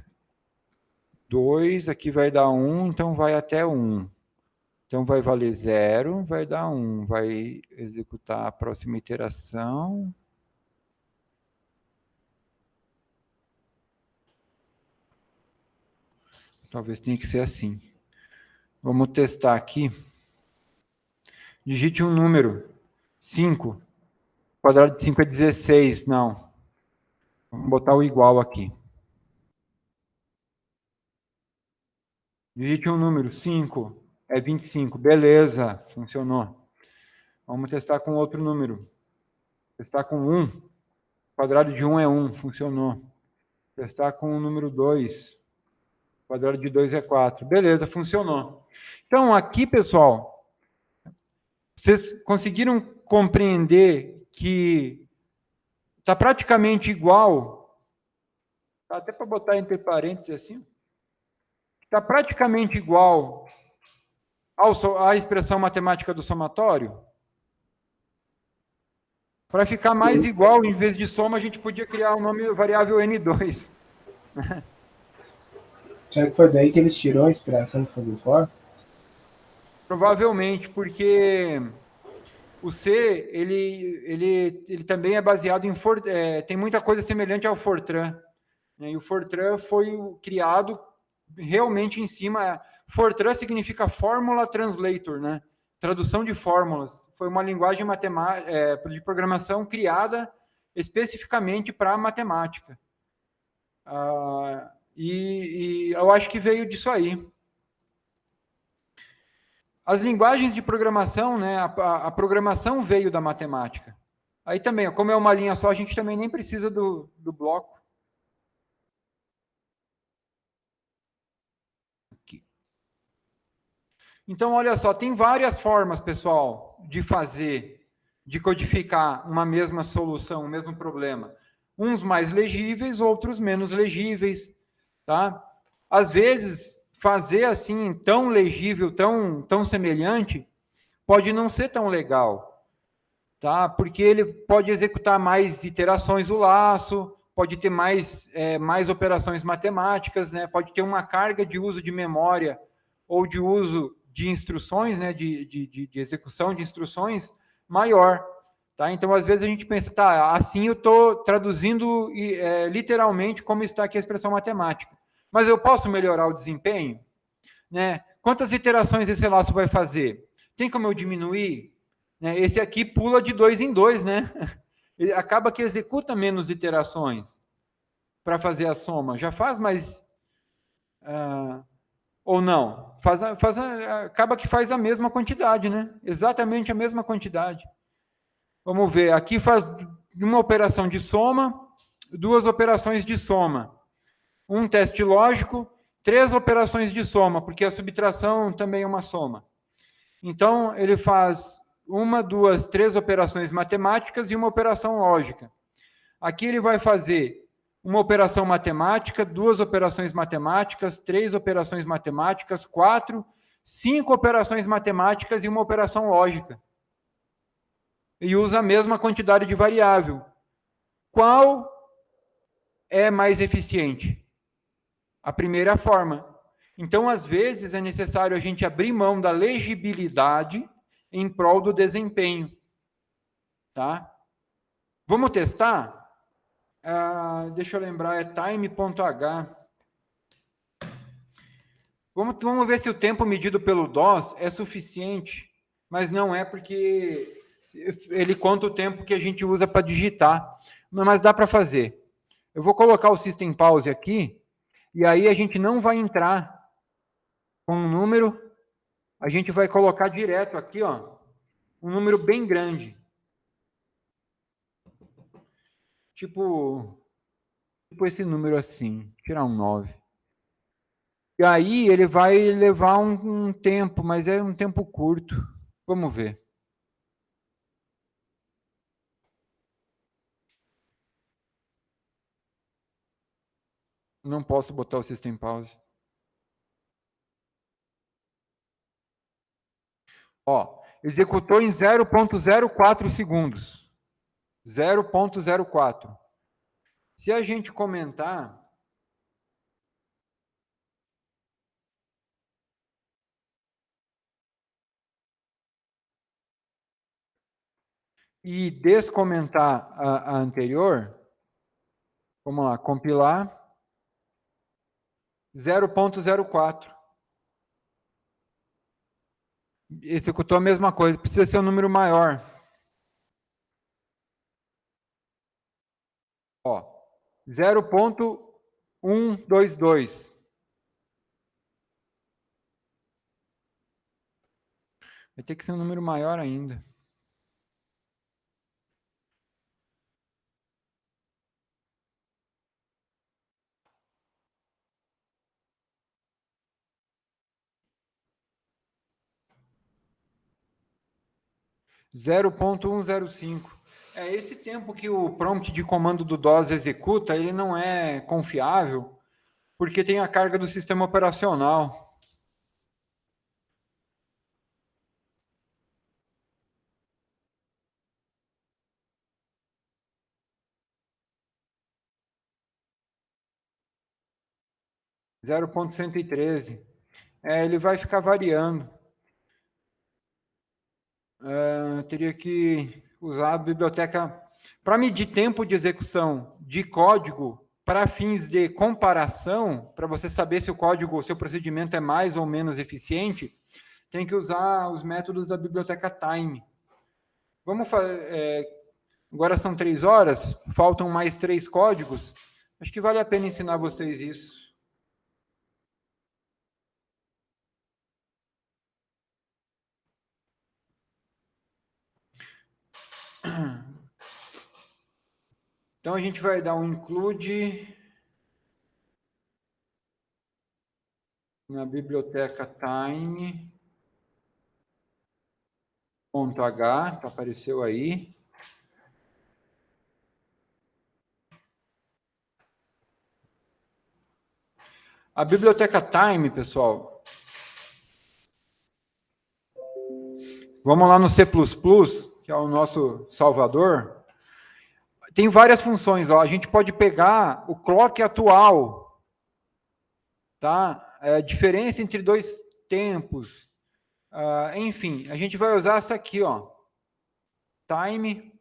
aqui vai dar 1, então vai até 1. Então, vai valer 0, vai dar 1. Vai executar a próxima iteração. Talvez tenha que ser assim. Vamos testar aqui. Digite um número. 5. Quadrado de 5 é 16, não. Vamos botar o igual aqui. Digite um número, 5 é 25. Beleza, funcionou. Vamos testar com outro número. Testar com 1. Quadrado de 1 é 1, funcionou. Testar com o número 2. Quadrado de 2 é 4. Beleza, funcionou. Então, aqui, pessoal, vocês conseguiram compreender que está praticamente igual, tá até para botar entre parênteses assim, está praticamente igual à expressão matemática do somatório? Para ficar mais igual, em vez de soma, a gente podia criar o nome variável N2. Será que foi daí que eles tirou a inspiração de fazer for? Provavelmente, porque o C, ele também é baseado em... tem muita coisa semelhante ao Fortran. Né? E o Fortran foi criado realmente em cima... Fortran significa Fórmula Translator, né? Tradução de fórmulas. Foi uma linguagem de programação criada especificamente para a matemática. E eu acho que veio disso aí. As linguagens de programação, né, a programação veio da matemática. Aí também, como é uma linha só, a gente também nem precisa do bloco. Aqui. Então, olha só, tem várias formas, pessoal, de codificar uma mesma solução, o mesmo problema. Uns mais legíveis, outros menos legíveis, tá? Às vezes, fazer assim, tão legível, tão semelhante, pode não ser tão legal, tá? Porque ele pode executar mais iterações do laço, pode ter mais operações matemáticas, né? Pode ter uma carga de uso de memória ou de uso de instruções, né? de execução de instruções maior. Tá? Então, às vezes a gente pensa, tá, assim eu estou traduzindo literalmente como está aqui a expressão matemática. Mas eu posso melhorar o desempenho? Né? Quantas iterações esse laço vai fazer? Tem como eu diminuir? Né? Esse aqui pula de 2 em 2, né? Ele acaba que executa menos iterações para fazer a soma. Já faz mais... ou não? Acaba que faz a mesma quantidade, né? Exatamente a mesma quantidade. Vamos ver, aqui faz uma operação de soma, 2 operações de soma, um teste lógico, 3 operações de soma, porque a subtração também é uma soma. Então, ele faz 1, 2, 3 operações matemáticas e uma operação lógica. Aqui ele vai fazer uma operação matemática, 2 operações matemáticas, 3 operações matemáticas, 4, 5 operações matemáticas e uma operação lógica. E usa a mesma quantidade de variável. Qual é mais eficiente? A primeira forma. Então, às vezes, é necessário a gente abrir mão da legibilidade em prol do desempenho. Tá? Vamos testar? Deixa eu lembrar, é time.h. Vamos ver se o tempo medido pelo DOS é suficiente, mas não é porque ele conta o tempo que a gente usa para digitar, mas dá para fazer. Eu vou colocar o System Pause aqui, e aí a gente não vai entrar com um número, a gente vai colocar direto aqui, ó, um número bem grande. Tipo esse número assim, tirar um 9. E aí ele vai levar um tempo, mas é um tempo curto. Vamos ver. Não posso botar o System Pause. Ó, executou em 0,04 segundos. 0,04. Se a gente comentar... e descomentar a anterior, vamos lá, compilar, 0,04. Executou a mesma coisa, precisa ser um número maior. 0,122. Vai ter que ser um número maior ainda. Zero ponto 105. É esse tempo que o prompt de comando do DOS executa, ele não é confiável, porque tem a carga do sistema operacional. Zero ponto 113. Ele vai ficar variando. Teria que usar a biblioteca para medir tempo de execução de código para fins de comparação, para você saber se o código, o seu procedimento é mais ou menos eficiente, tem que usar os métodos da biblioteca Time. Vamos fazer. Agora são 3 horas, faltam mais 3 códigos. Acho que vale a pena ensinar vocês isso. Então a gente vai dar um include na biblioteca time.h, que apareceu aí. A biblioteca time, pessoal. Vamos lá no C++, que é o nosso salvador. Tem várias funções. Ó. A gente pode pegar o clock atual, tá? A diferença entre 2 tempos. Enfim, a gente vai usar essa aqui, ó. Time,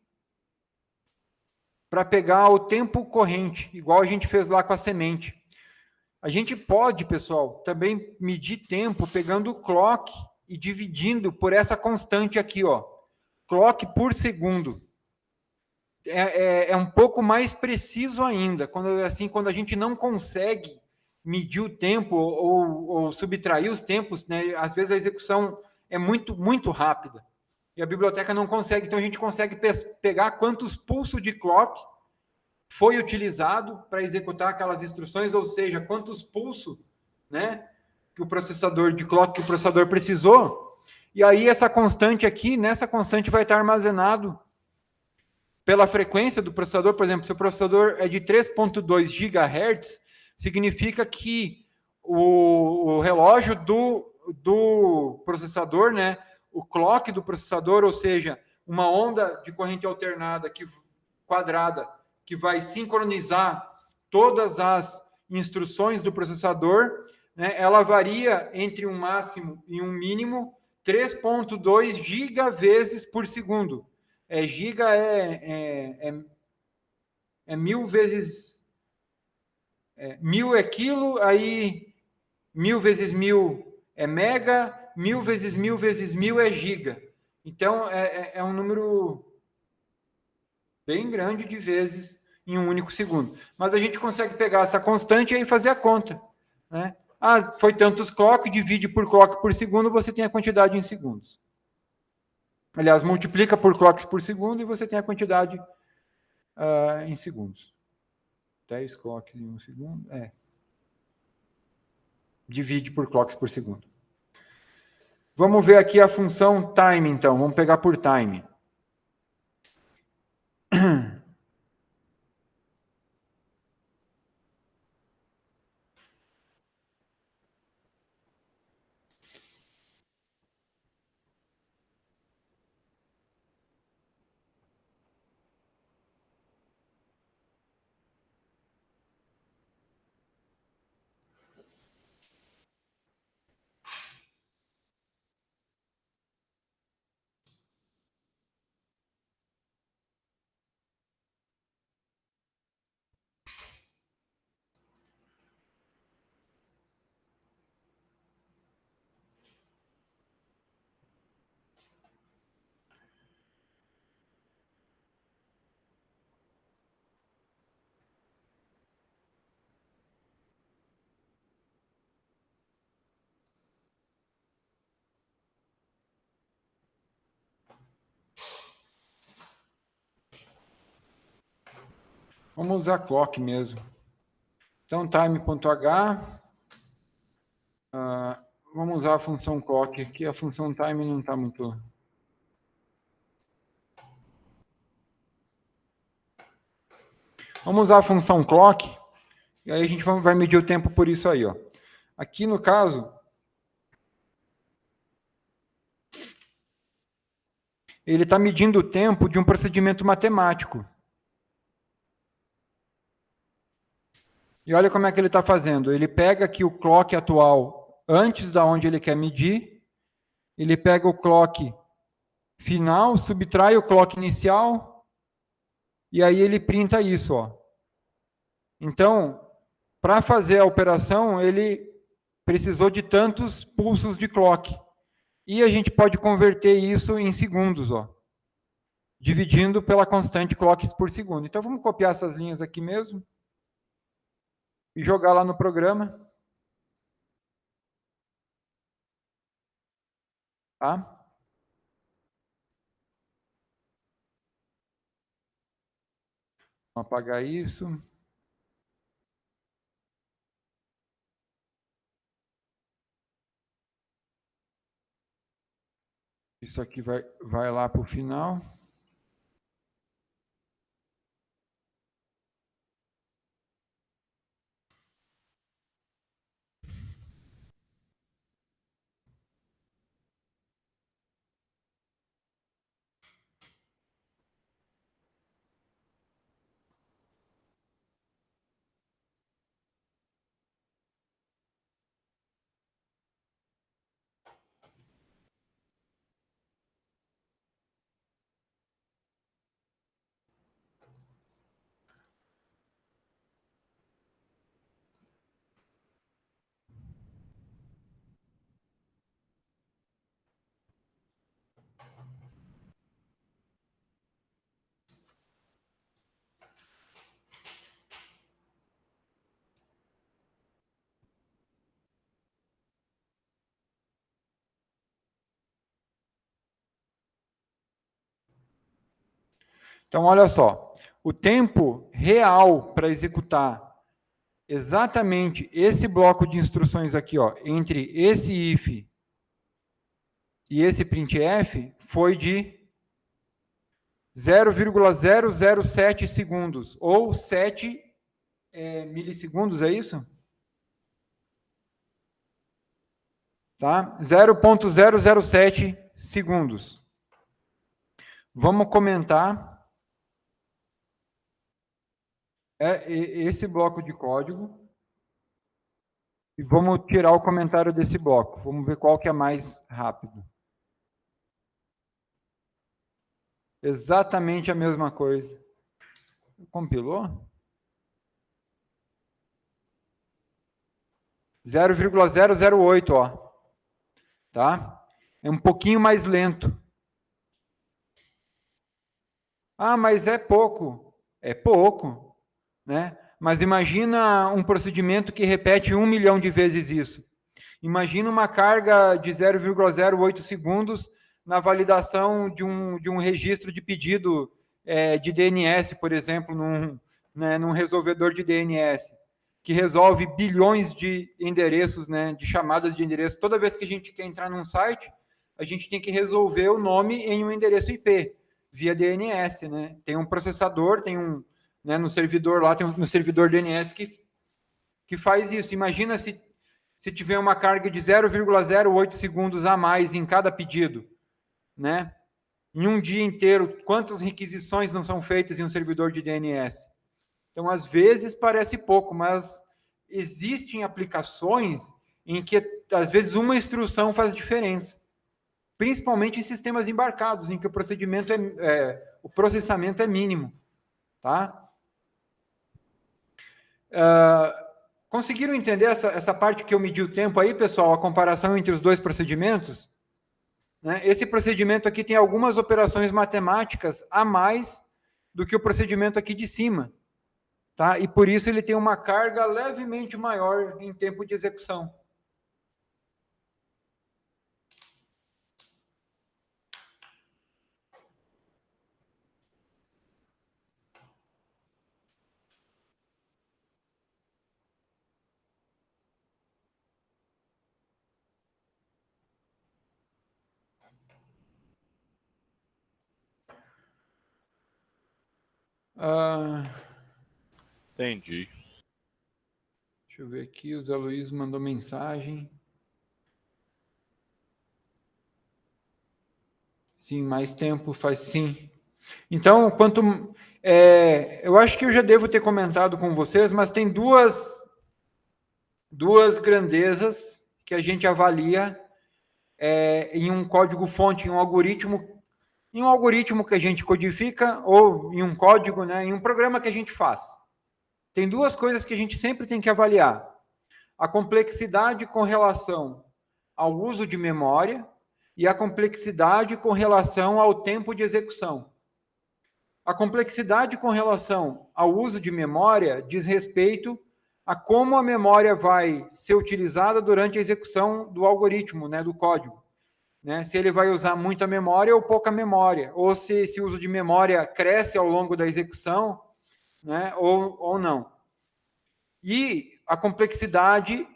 para pegar o tempo corrente, igual a gente fez lá com a semente. A gente pode, pessoal, também medir tempo pegando o clock e dividindo por essa constante aqui, ó. Clock por segundo. É um pouco mais preciso ainda, quando a gente não consegue medir o tempo ou subtrair os tempos, né? Às vezes a execução é muito, muito rápida. E a biblioteca não consegue, então a gente consegue pegar quantos pulsos de clock foi utilizado para executar aquelas instruções, ou seja, quantos pulsos, né, que o processador de clock que o processador precisou. E aí essa constante aqui, nessa constante vai estar armazenado pela frequência do processador. Por exemplo, se o processador é de 3.2 GHz, significa que o relógio do processador, né, o clock do processador, ou seja, uma onda de corrente alternada quadrada, que vai sincronizar todas as instruções do processador, né, ela varia entre um máximo e um mínimo 3.2 gigavezes por segundo. Giga é 1000 vezes... 1000 é quilo, aí 1000 vezes 1000 é mega, 1000 vezes 1000 vezes 1000 é giga. Então, é um número bem grande de vezes em um único segundo. Mas a gente consegue pegar essa constante e aí fazer a conta, né? Foi tantos clock, divide por clock por segundo, você tem a quantidade em segundos. Aliás, multiplica por clocks por segundo e você tem a quantidade em segundos. 10 clocks em um segundo, divide por clocks por segundo. Vamos ver aqui a função time, então. Vamos pegar por time. Vamos usar clock mesmo. Então, time.h. Vamos usar a função clock, que a função time não está muito... Vamos usar a função clock, e aí a gente vai medir o tempo por isso aí, ó. Aqui no caso, ele está medindo o tempo de um procedimento matemático. E olha como é que ele está fazendo. Ele pega aqui o clock atual antes da onde ele quer medir, ele pega o clock final, subtrai o clock inicial, e aí ele printa isso, ó. Então, para fazer a operação, ele precisou de tantos pulsos de clock. E a gente pode converter isso em segundos, ó, dividindo pela constante clocks por segundo. Então, vamos copiar essas linhas aqui mesmo e jogar lá no programa. Tá? Vamos apagar isso. Isso aqui vai lá para o final. Então, olha só. O tempo real para executar exatamente esse bloco de instruções aqui, ó, entre esse if e esse printf, foi de 0,007 segundos, ou 7 milissegundos, é isso? Tá? 0,007 segundos. Vamos comentar esse bloco de código e vamos tirar o comentário desse bloco. Vamos ver qual que é mais rápido. Exatamente a mesma coisa. Compilou? 0,008, ó. Tá? É um pouquinho mais lento. Ah, mas é pouco. É pouco, né? Mas imagina um procedimento que repete 1 milhão de vezes isso. Imagina uma carga de 0,08 segundos na validação de um registro de pedido de DNS, por exemplo, num resolvedor de DNS, que resolve bilhões de endereços, né, de chamadas de endereço. Toda vez que a gente quer entrar num site, a gente tem que resolver o nome em um endereço IP, via DNS. Né? Tem um processador, né, no servidor lá, tem no servidor DNS que faz isso. Imagina se tiver uma carga de 0,08 segundos a mais em cada pedido, né? Em um dia inteiro, quantas requisições não são feitas em um servidor de DNS? Então, às vezes parece pouco, mas existem aplicações em que, às vezes, uma instrução faz diferença. Principalmente em sistemas embarcados, em que o procedimento o processamento é mínimo. Tá? Conseguiram entender essa parte que eu medi o tempo aí, pessoal? A comparação entre os dois procedimentos? Né? Esse procedimento aqui tem algumas operações matemáticas a mais do que o procedimento aqui de cima. Tá? E por isso ele tem uma carga levemente maior em tempo de execução. Entendi. Deixa eu ver aqui, o Zé Luiz mandou mensagem. Sim, mais tempo faz sim. Então, eu acho que eu já devo ter comentado com vocês, mas tem duas grandezas que a gente avalia em um código-fonte, em um algoritmo que a gente codifica, ou em um código, né, em um programa que a gente faz. Tem duas coisas que a gente sempre tem que avaliar. A complexidade com relação ao uso de memória e a complexidade com relação ao tempo de execução. A complexidade com relação ao uso de memória diz respeito a como a memória vai ser utilizada durante a execução do algoritmo, né, do código. Né? Se ele vai usar muita memória ou pouca memória, ou se esse uso de memória cresce ao longo da execução, né, ou não. E a complexidade,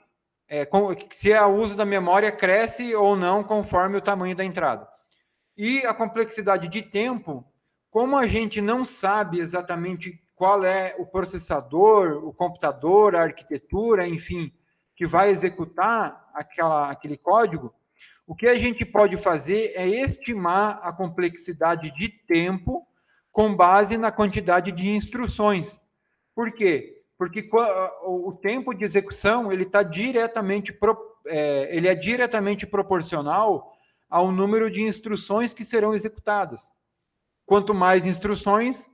se o uso da memória cresce ou não conforme o tamanho da entrada. E a complexidade de tempo, como a gente não sabe exatamente qual é o processador, o computador, a arquitetura, enfim, que vai executar aquele código, o que a gente pode fazer é estimar a complexidade de tempo com base na quantidade de instruções. Por quê? Porque o tempo de execução ele é diretamente proporcional ao número de instruções que serão executadas. Quanto mais instruções,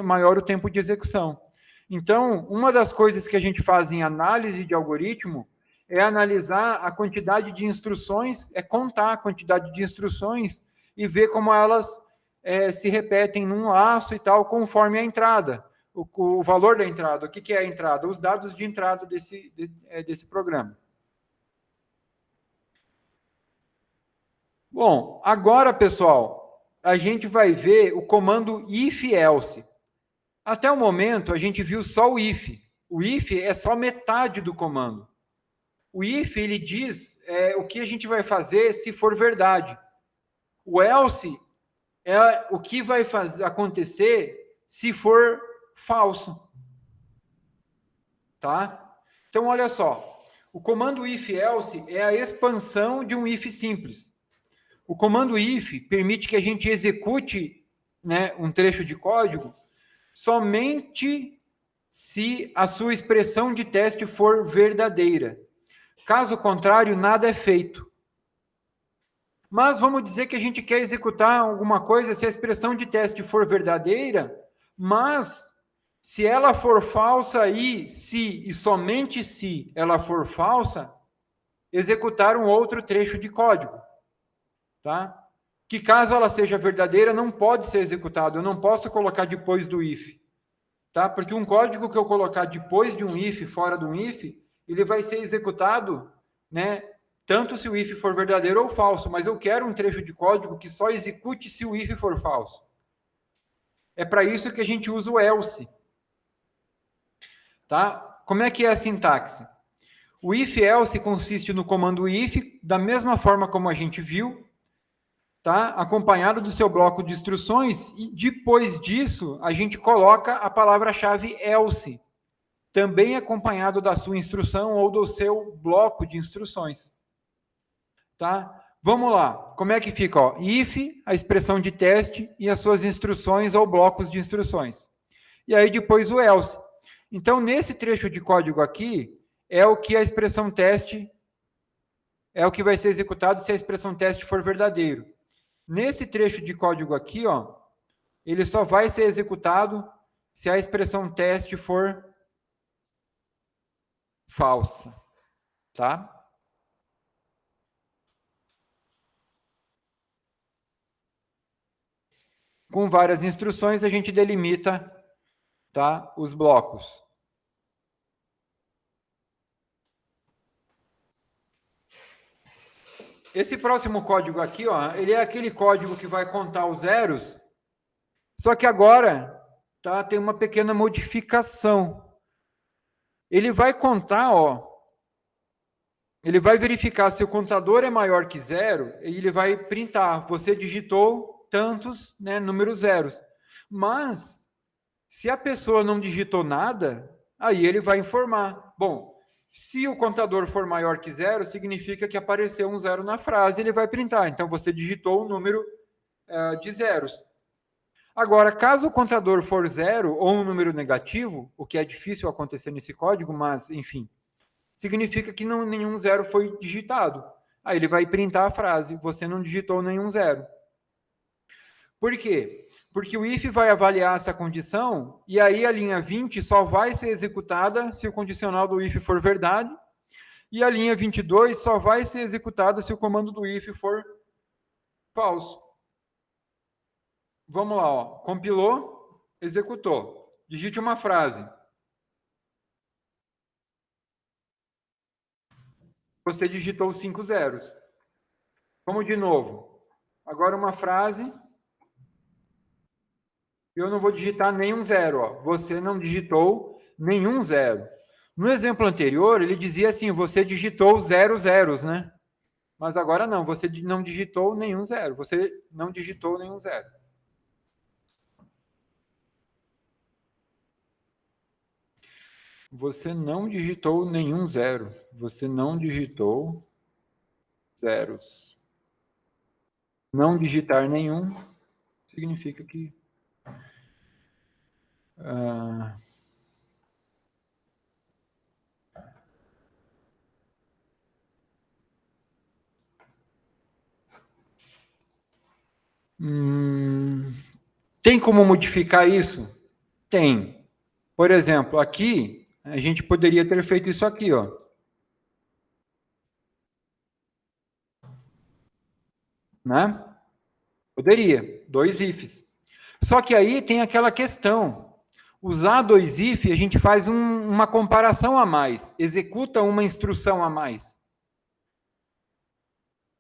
maior o tempo de execução. Então, uma das coisas que a gente faz em análise de algoritmo é analisar a quantidade de instruções, contar a quantidade de instruções e ver como elas se repetem num laço e tal, conforme a entrada. O valor da entrada. O que é a entrada? Os dados de entrada desse programa. Bom, agora, pessoal, a gente vai ver o comando if-else. Até o momento, a gente viu só o if. O if é só metade do comando. O if, ele diz o que a gente vai fazer se for verdade. O else é o que vai acontecer se for falso. Tá? Então, olha só. O comando if-else é a expansão de um if simples. O comando if permite que a gente execute, né, um trecho de código somente se a sua expressão de teste for verdadeira. Caso contrário, nada é feito. Mas vamos dizer que a gente quer executar alguma coisa se a expressão de teste for verdadeira, mas se ela for falsa e somente se ela for falsa, executar um outro trecho de código. Tá? Que caso ela seja verdadeira, não pode ser executado. Eu não posso colocar depois do if. Tá? Porque um código que eu colocar depois de um if, fora de um if, ele vai ser executado, né, tanto se o if for verdadeiro ou falso, mas eu quero um trecho de código que só execute se o if for falso. É para isso que a gente usa o else. Tá? Como é que é a sintaxe? O if-else consiste no comando if, da mesma forma como a gente viu, tá? Acompanhado do seu bloco de instruções, e depois disso, a gente coloca a palavra-chave else, também acompanhado da sua instrução ou do seu bloco de instruções. Tá? Vamos lá. Como é que fica? Ó, if, a expressão de teste, e as suas instruções ou blocos de instruções. E aí depois o else. Então, nesse trecho de código aqui, é o que a expressão teste, é o que vai ser executado se a expressão teste for verdadeiro. Nesse trecho de código aqui, ó, ele só vai ser executado se a expressão teste for falsa, tá? Com várias instruções, a gente delimita, tá, os blocos. Esse próximo código aqui, ó, ele é aquele código que vai contar os zeros, só que agora, tá, tem uma pequena modificação. Ele vai contar, ó, ele vai verificar se o contador é maior que zero, e ele vai printar, você digitou tantos, né, números zeros. Mas, Se a pessoa não digitou nada, aí ele vai informar. Bom, se o contador for maior que 0, significa que apareceu um 0 na frase, ele vai printar. Então, você digitou o número de zeros. Agora, caso o contador for 0 ou um número negativo, o que é difícil acontecer nesse código, mas, enfim, significa que nenhum 0 foi digitado. Aí ele vai printar a frase, você não digitou nenhum 0. Por quê? Porque o if vai avaliar essa condição e aí a linha 20 só vai ser executada se o condicional do if for verdade e a linha 22 só vai ser executada se o comando do if for falso. Vamos lá, ó. Compilou, executou. Digite uma frase. Você digitou 5 zeros. Vamos de novo. Agora uma frase. Eu não vou digitar nenhum 0. Ó. Você não digitou nenhum 0. No exemplo anterior, ele dizia assim, você digitou 0 zeros, né? Mas agora não, você não digitou nenhum 0. Você não digitou nenhum 0. Você não digitou nenhum 0. Você não digitou zeros. Não digitar nenhum significa que... Tem como modificar isso? Tem. Por exemplo, aqui, a gente poderia ter feito isso aqui, ó. Né? Poderia. 2 ifs. Só que aí tem aquela questão. Usar 2 if, a gente faz uma comparação a mais. Executa uma instrução a mais.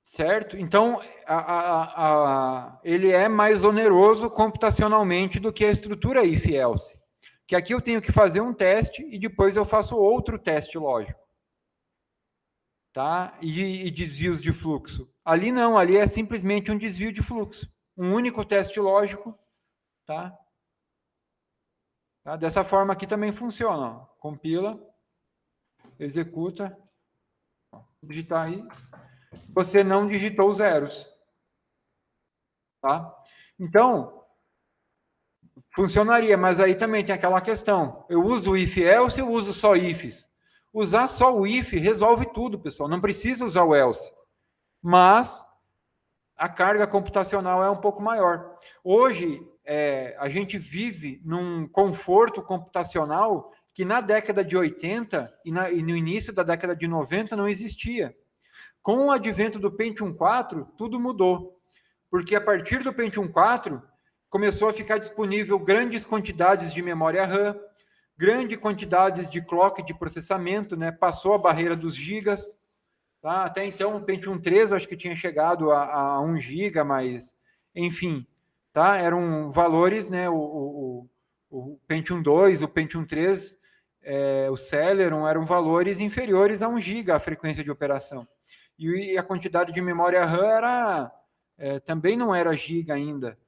Certo? Então, ele é mais oneroso computacionalmente do que a estrutura if-else. Que aqui eu tenho que fazer um teste e depois eu faço outro teste lógico. Tá? E desvios de fluxo. Ali não, ali é simplesmente um desvio de fluxo. Um único teste lógico. Tá? Tá? Dessa forma aqui também funciona. Ó. Compila, executa, digitar aí. Você não digitou zeros. Tá? Então, funcionaria, mas aí também tem aquela questão. Eu uso o if-else, eu uso só ifs. Usar só o if resolve tudo, pessoal. Não precisa usar o else. Mas a carga computacional é um pouco maior. Hoje, a gente vive num conforto computacional que na década de 80 e no início da década de 90 não existia. Com o advento do Pentium 4, tudo mudou. Porque a partir do Pentium 4, começou a ficar disponível grandes quantidades de memória RAM, grandes quantidades de clock de processamento, né? Passou a barreira dos gigas. Tá? Até então, o Pentium 3, acho que tinha chegado a 1 giga, mas, enfim, tá? Eram valores, né? O Pentium 2, o Pentium 3, o Celeron eram valores inferiores a 1 giga a frequência de operação. E a quantidade de memória RAM também não era giga ainda.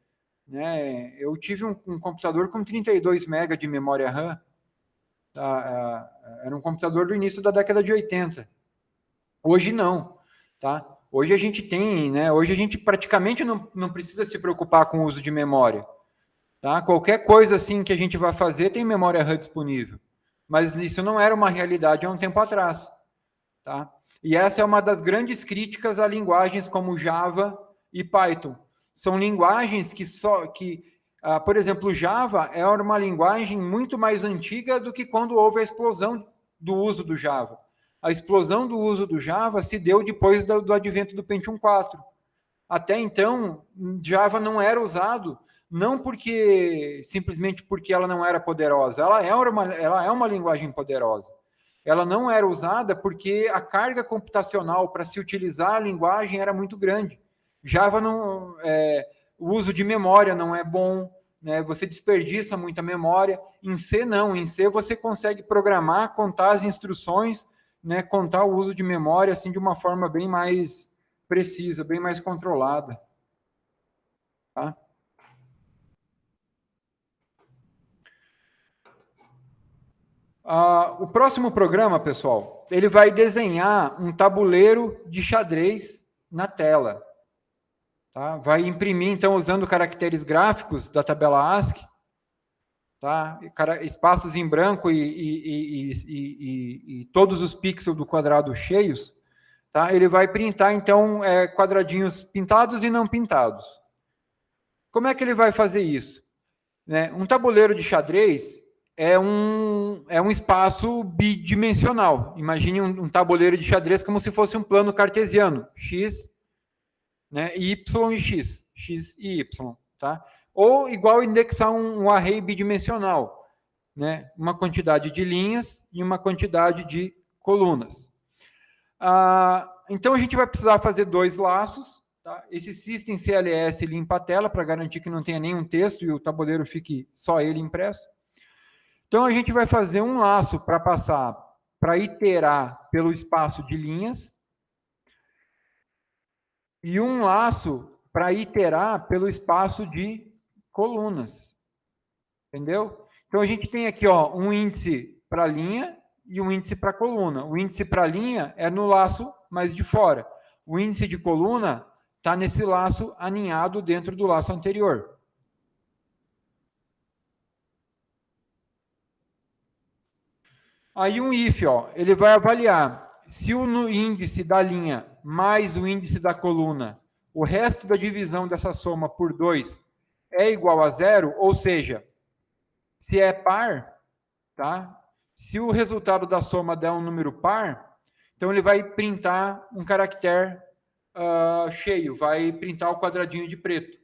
Né? Eu tive um computador com 32 MB de memória RAM. Tá? Era um computador do início da década de 80. Hoje não. Tá? Hoje a gente tem, né? Hoje a gente praticamente não precisa se preocupar com o uso de memória. Tá? Qualquer coisa assim que a gente vai fazer tem memória RAM disponível. Mas isso não era uma realidade há um tempo atrás. Tá? E essa é uma das grandes críticas a linguagens como Java e Python. São linguagens por exemplo, Java é uma linguagem muito mais antiga do que quando houve a explosão do uso do Java. A explosão do uso do Java se deu depois do advento do Pentium 4. Até então, Java não era usado, não simplesmente porque ela não era poderosa. Ela é uma linguagem poderosa. Ela não era usada porque a carga computacional para se utilizar a linguagem era muito grande. Java não... o uso de memória não é bom, né? Você desperdiça muita memória. Em C, não. Em C, você consegue programar, contar as instruções, né? Contar o uso de memória assim, de uma forma bem mais precisa, bem mais controlada. Tá? O próximo programa, pessoal, ele vai desenhar um tabuleiro de xadrez na tela. Tá? Vai imprimir, então, usando caracteres gráficos da tabela ASCII, tá? Espaços em branco e todos os pixels do quadrado cheios. Tá? Ele vai printar, então, quadradinhos pintados e não pintados. Como é que ele vai fazer isso? Um tabuleiro de xadrez é um espaço bidimensional. Imagine um tabuleiro de xadrez como se fosse um plano cartesiano, x, y e x, x e y. Tá? Ou igual indexar um array bidimensional, uma quantidade de linhas e uma quantidade de colunas. Então, a gente vai precisar fazer 2 laços. Tá? Esse system CLS limpa a tela para garantir que não tenha nenhum texto e o tabuleiro fique só ele impresso. Então, a gente vai fazer um laço para passar, para iterar pelo espaço de linhas e um laço para iterar pelo espaço de colunas. Entendeu? Então, a gente tem aqui um índice para linha e um índice para coluna. O índice para linha é no laço mais de fora. O índice de coluna está nesse laço aninhado dentro do laço anterior. Aí um if, ele vai avaliar se o índice da linha mais o índice da coluna, o resto da divisão dessa soma por 2 é igual a 0, ou seja, se é par, tá? Se o resultado da soma der um número par, então ele vai printar um caractere cheio, vai printar o quadradinho de preto.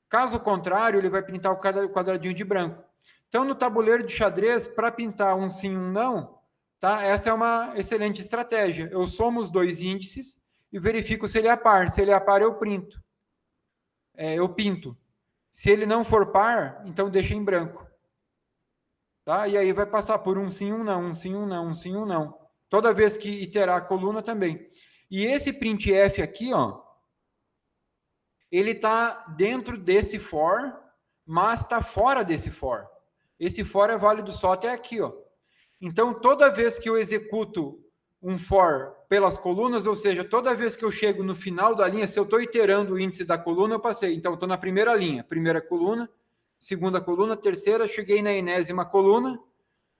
Caso contrário, ele vai printar o quadradinho de branco. Então, no tabuleiro de xadrez, para pintar um sim e um não, tá? Essa é uma excelente estratégia. Eu somo os 2 índices e verifico se ele é par. Se ele é par, eu pinto. Se ele não for par, então deixa em branco. Tá? E aí vai passar por um sim, um não, um sim, um não, um sim, um não. Toda vez que iterar a coluna também. E esse printf aqui, ele está dentro desse for, mas está fora desse for. Esse for é válido só até aqui. Então, toda vez que eu executo um for pelas colunas, ou seja, toda vez que eu chego no final da linha, se eu estou iterando o índice da coluna, eu passei. Então, eu estou na primeira linha, primeira coluna, segunda coluna, terceira, cheguei na 40ª coluna,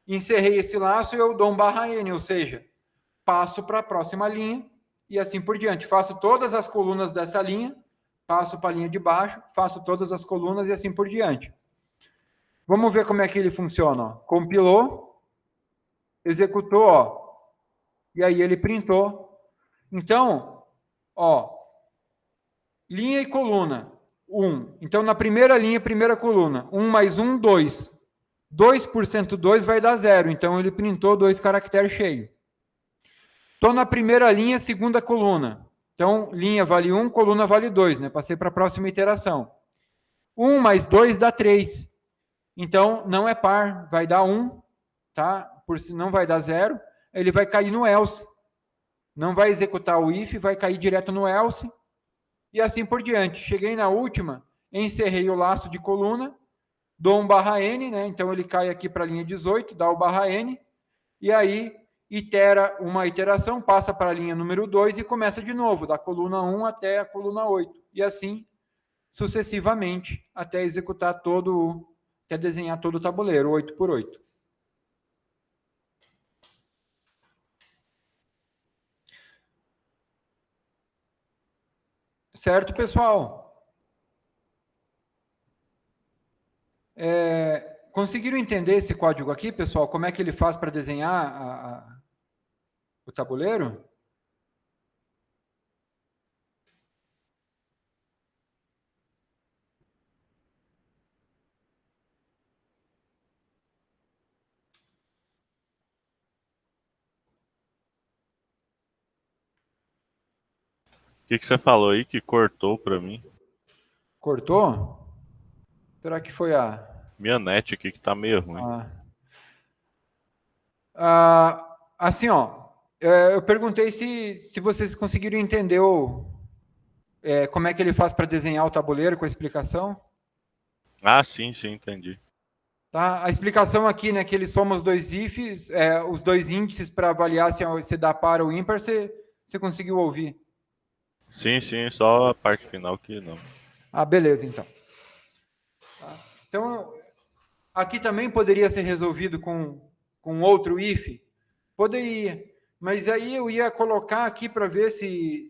encerrei esse laço e eu dou um /n, ou seja, passo para a próxima linha e assim por diante. Faço todas as colunas dessa linha, passo para a linha de baixo, faço todas as colunas e assim por diante. Vamos ver como é que ele funciona. Compilou, executou, e aí ele printou. Então, linha e coluna, 1. Então, na primeira linha, primeira coluna, 1 mais 1, 2. 2% 2 vai dar 0, então ele printou 2 caracteres cheios. Estou na primeira linha, segunda coluna. Então, linha vale 1, coluna vale 2, Passei para a próxima iteração. 1 mais 2 dá 3. Então, não é par, vai dar 1, tá? Não vai dar 0, ele vai cair no else. Não vai executar o if, vai cair direto no else, e assim por diante. Cheguei na última, encerrei o laço de coluna, dou um /n, Então, ele cai aqui para a linha 18, dá o /n, e aí itera uma iteração, passa para a linha número 2 e começa de novo, da coluna 1 até a coluna 8. E assim, sucessivamente, até executar até desenhar todo o tabuleiro, 8 por 8. Certo, pessoal? Conseguiram entender esse código aqui, pessoal? Como é que ele faz para desenhar o tabuleiro? O que você falou aí que cortou para mim? Cortou? Será que foi a... Minha net aqui que tá meio ruim. Assim, eu perguntei se vocês conseguiram entender como é que ele faz para desenhar o tabuleiro com a explicação. Sim, entendi. Tá? A explicação aqui, né, que ele soma os dois ifs, os dois índices para avaliar se dá par ou ímpar, você conseguiu ouvir? Sim, só a parte final que não. Ah, beleza, então. Tá? Então, aqui também poderia ser resolvido com outro if? Poderia. Mas aí eu ia colocar aqui para ver se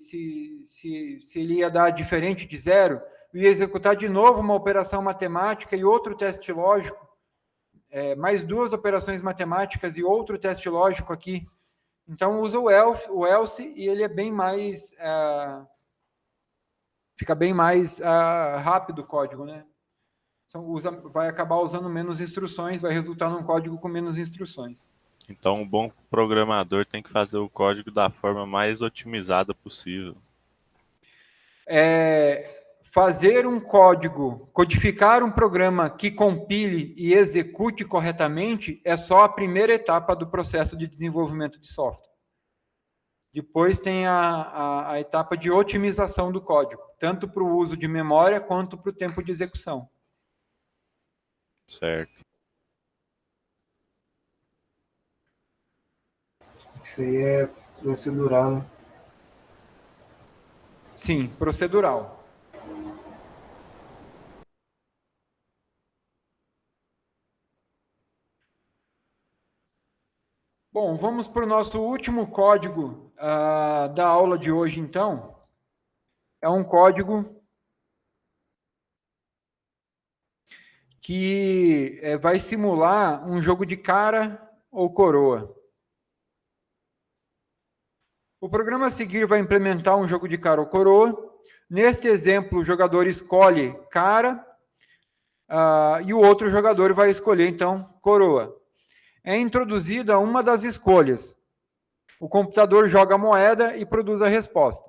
ele ia dar diferente de zero. Eu ia executar de novo uma operação matemática e outro teste lógico. Mais duas operações matemáticas e outro teste lógico aqui. Então, usa o else e ele é bem mais... fica bem mais rápido o código, né? Então, vai acabar usando menos instruções, vai resultar num código com menos instruções. Então, um bom programador tem que fazer o código da forma mais otimizada possível. Fazer um código, codificar um programa que compile e execute corretamente é só a primeira etapa do processo de desenvolvimento de software. Depois tem a etapa de otimização do código, tanto para o uso de memória quanto para o tempo de execução. Certo. Isso aí é procedural, né? Sim, procedural. Bom, vamos para o nosso último código da aula de hoje, então. É um código que vai simular um jogo de cara ou coroa. O programa a seguir vai implementar um jogo de cara ou coroa. Neste exemplo, o jogador escolhe cara e o outro jogador vai escolher, então, coroa. É introduzida uma das escolhas. O computador joga a moeda e produz a resposta.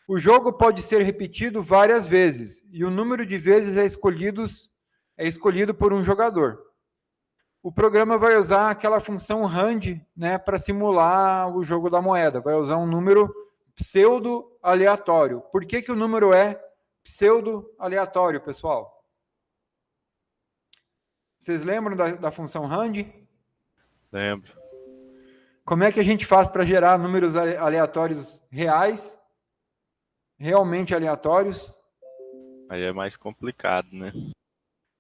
O jogo pode ser repetido várias vezes e o número de vezes é escolhido por um jogador. O programa vai usar aquela função rand, né, para simular o jogo da moeda. Vai usar um número pseudo-aleatório. Por que o número é pseudo-aleatório, pessoal? Vocês lembram da função rand? Lembro. Como é que a gente faz para gerar números aleatórios reais? Realmente aleatórios? Aí é mais complicado, né?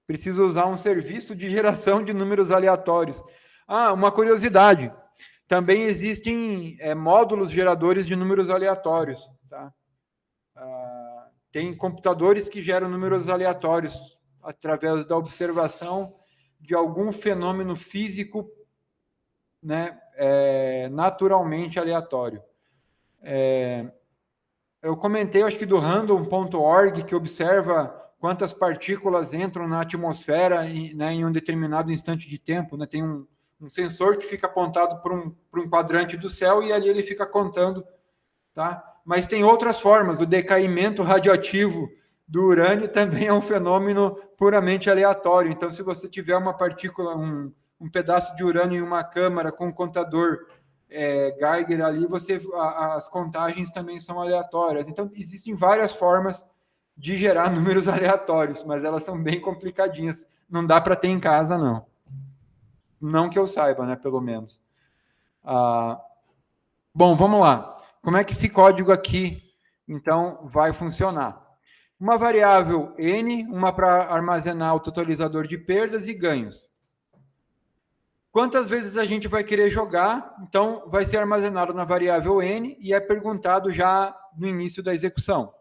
Precisa usar um serviço de geração de números aleatórios. Uma curiosidade. Também existem módulos geradores de números aleatórios. Tá? Tem computadores que geram números aleatórios através da observação de algum fenômeno físico, né, naturalmente aleatório. Eu comentei, acho que do random.org, que observa quantas partículas entram na atmosfera em um determinado instante de tempo. Né? Tem um sensor que fica apontado para um quadrante do céu e ali ele fica contando. Tá? Mas tem outras formas. O decaimento radioativo do urânio também é um fenômeno puramente aleatório. Então, se você tiver uma partícula, um pedaço de urânio em uma câmara com um contador Geiger ali, as contagens também são aleatórias. Então, existem várias formas de gerar números aleatórios, mas elas são bem complicadinhas. Não dá para ter em casa, não. Não que eu saiba, né, pelo menos. Bom, vamos lá. Como é que esse código aqui, então, vai funcionar? Uma variável n, uma para armazenar o totalizador de perdas e ganhos. Quantas vezes a gente vai querer jogar? Então, vai ser armazenado na variável n e é perguntado já no início da execução.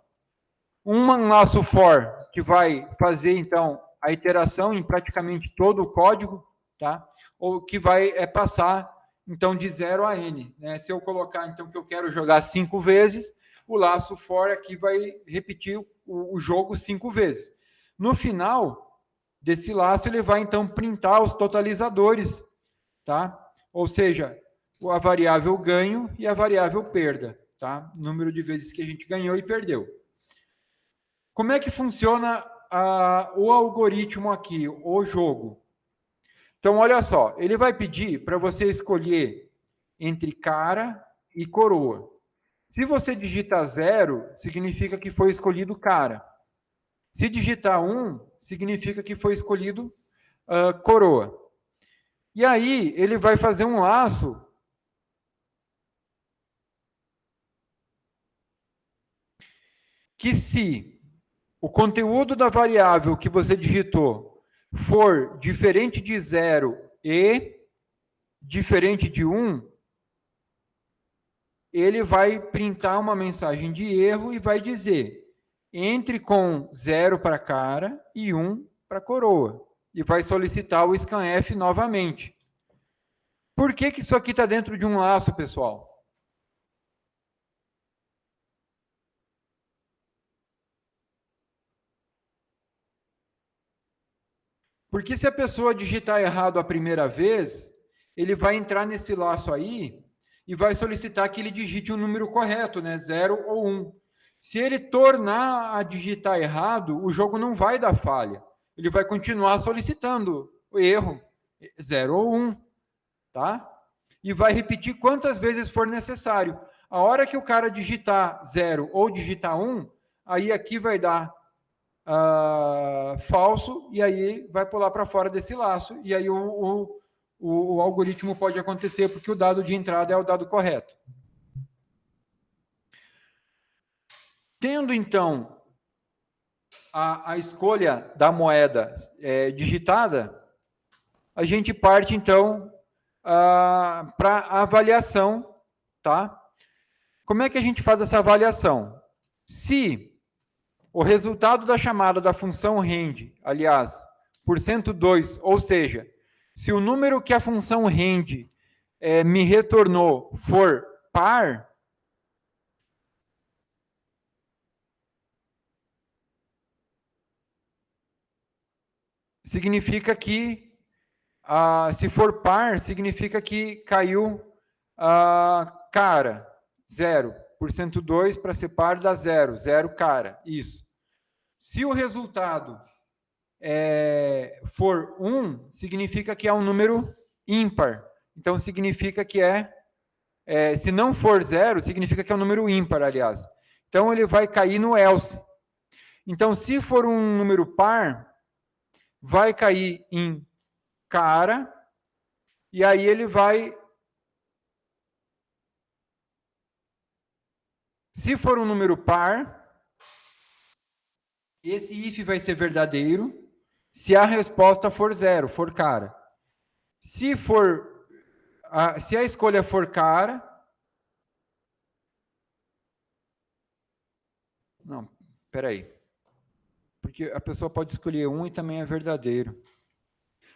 Um laço for, que vai fazer, então, a iteração em praticamente todo o código, tá? Ou que vai passar, então, de 0 a n. Né? Se eu colocar, então, que eu quero jogar 5 vezes, o laço for aqui vai repetir o jogo 5 vezes. No final desse laço, ele vai, então, printar os totalizadores, tá? Ou seja, a variável ganho e a variável perda, tá? Número de vezes que a gente ganhou e perdeu. Como é que funciona o algoritmo aqui, o jogo? Então, olha só, ele vai pedir para você escolher entre cara e coroa. Se você digitar 0, significa que foi escolhido cara. Se digitar 1, significa que foi escolhido coroa. E aí, ele vai fazer um laço que, se o conteúdo da variável que você digitou for diferente de 0 e diferente de 1, ele vai printar uma mensagem de erro e vai dizer: entre com 0 para cara e 1 para coroa. E vai solicitar o scanf novamente. Por que isso aqui está dentro de um laço, pessoal? Porque se a pessoa digitar errado a primeira vez, ele vai entrar nesse laço aí e vai solicitar que ele digite um número correto, né? 0 ou 1. Se ele tornar a digitar errado, o jogo não vai dar falha. Ele vai continuar solicitando o erro, 0 ou 1, tá? E vai repetir quantas vezes for necessário. A hora que o cara digitar 0 ou digitar 1, aí aqui vai dar falso, e aí vai pular para fora desse laço, e aí o algoritmo pode acontecer, porque o dado de entrada é o dado correto. Tendo, então, a escolha da moeda digitada, a gente parte, então, para a avaliação, tá? Como é que a gente faz essa avaliação? Se o resultado da chamada da função rend, aliás, por 102, ou seja, se o número que a função rend me retornou for par, significa que, se for par, significa que caiu cara, 0. Por 102, para ser par, dá 0. 0 cara, isso. Se o resultado for 1, significa que é um número ímpar. Então, significa que se não for 0, significa que é um número ímpar, aliás. Então, ele vai cair no else. Então, se for um número par, vai cair em cara, e aí ele vai... Se for um número par, esse if vai ser verdadeiro, se a resposta for 0, for cara. Se a escolha for cara... Não, peraí. Porque a pessoa pode escolher 1 e também é verdadeiro.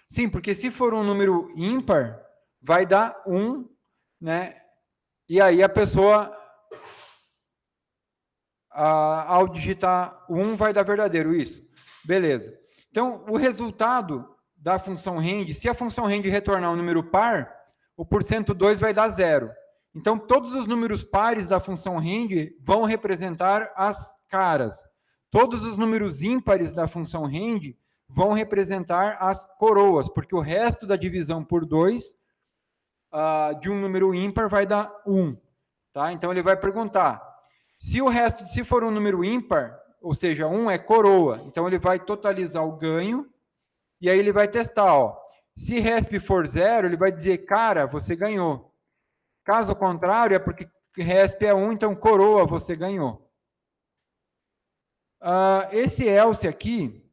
Sim, porque se for um número ímpar, vai dar 1, né? E aí a pessoa, ao digitar 1, vai dar verdadeiro, isso. Beleza. Então, o resultado da função rend, se a função rend retornar um número par, o por 102 vai dar 0. Então, todos os números pares da função rend vão representar as caras. Todos os números ímpares da função rend vão representar as coroas, porque o resto da divisão por 2 de um número ímpar vai dar 1. Tá? Então, ele vai perguntar, se for um número ímpar, ou seja, 1 é coroa, então ele vai totalizar o ganho, e aí ele vai testar. Ó, se resp for 0, ele vai dizer, cara, você ganhou. Caso contrário, é porque resp é 1, então coroa, você ganhou. Esse else aqui,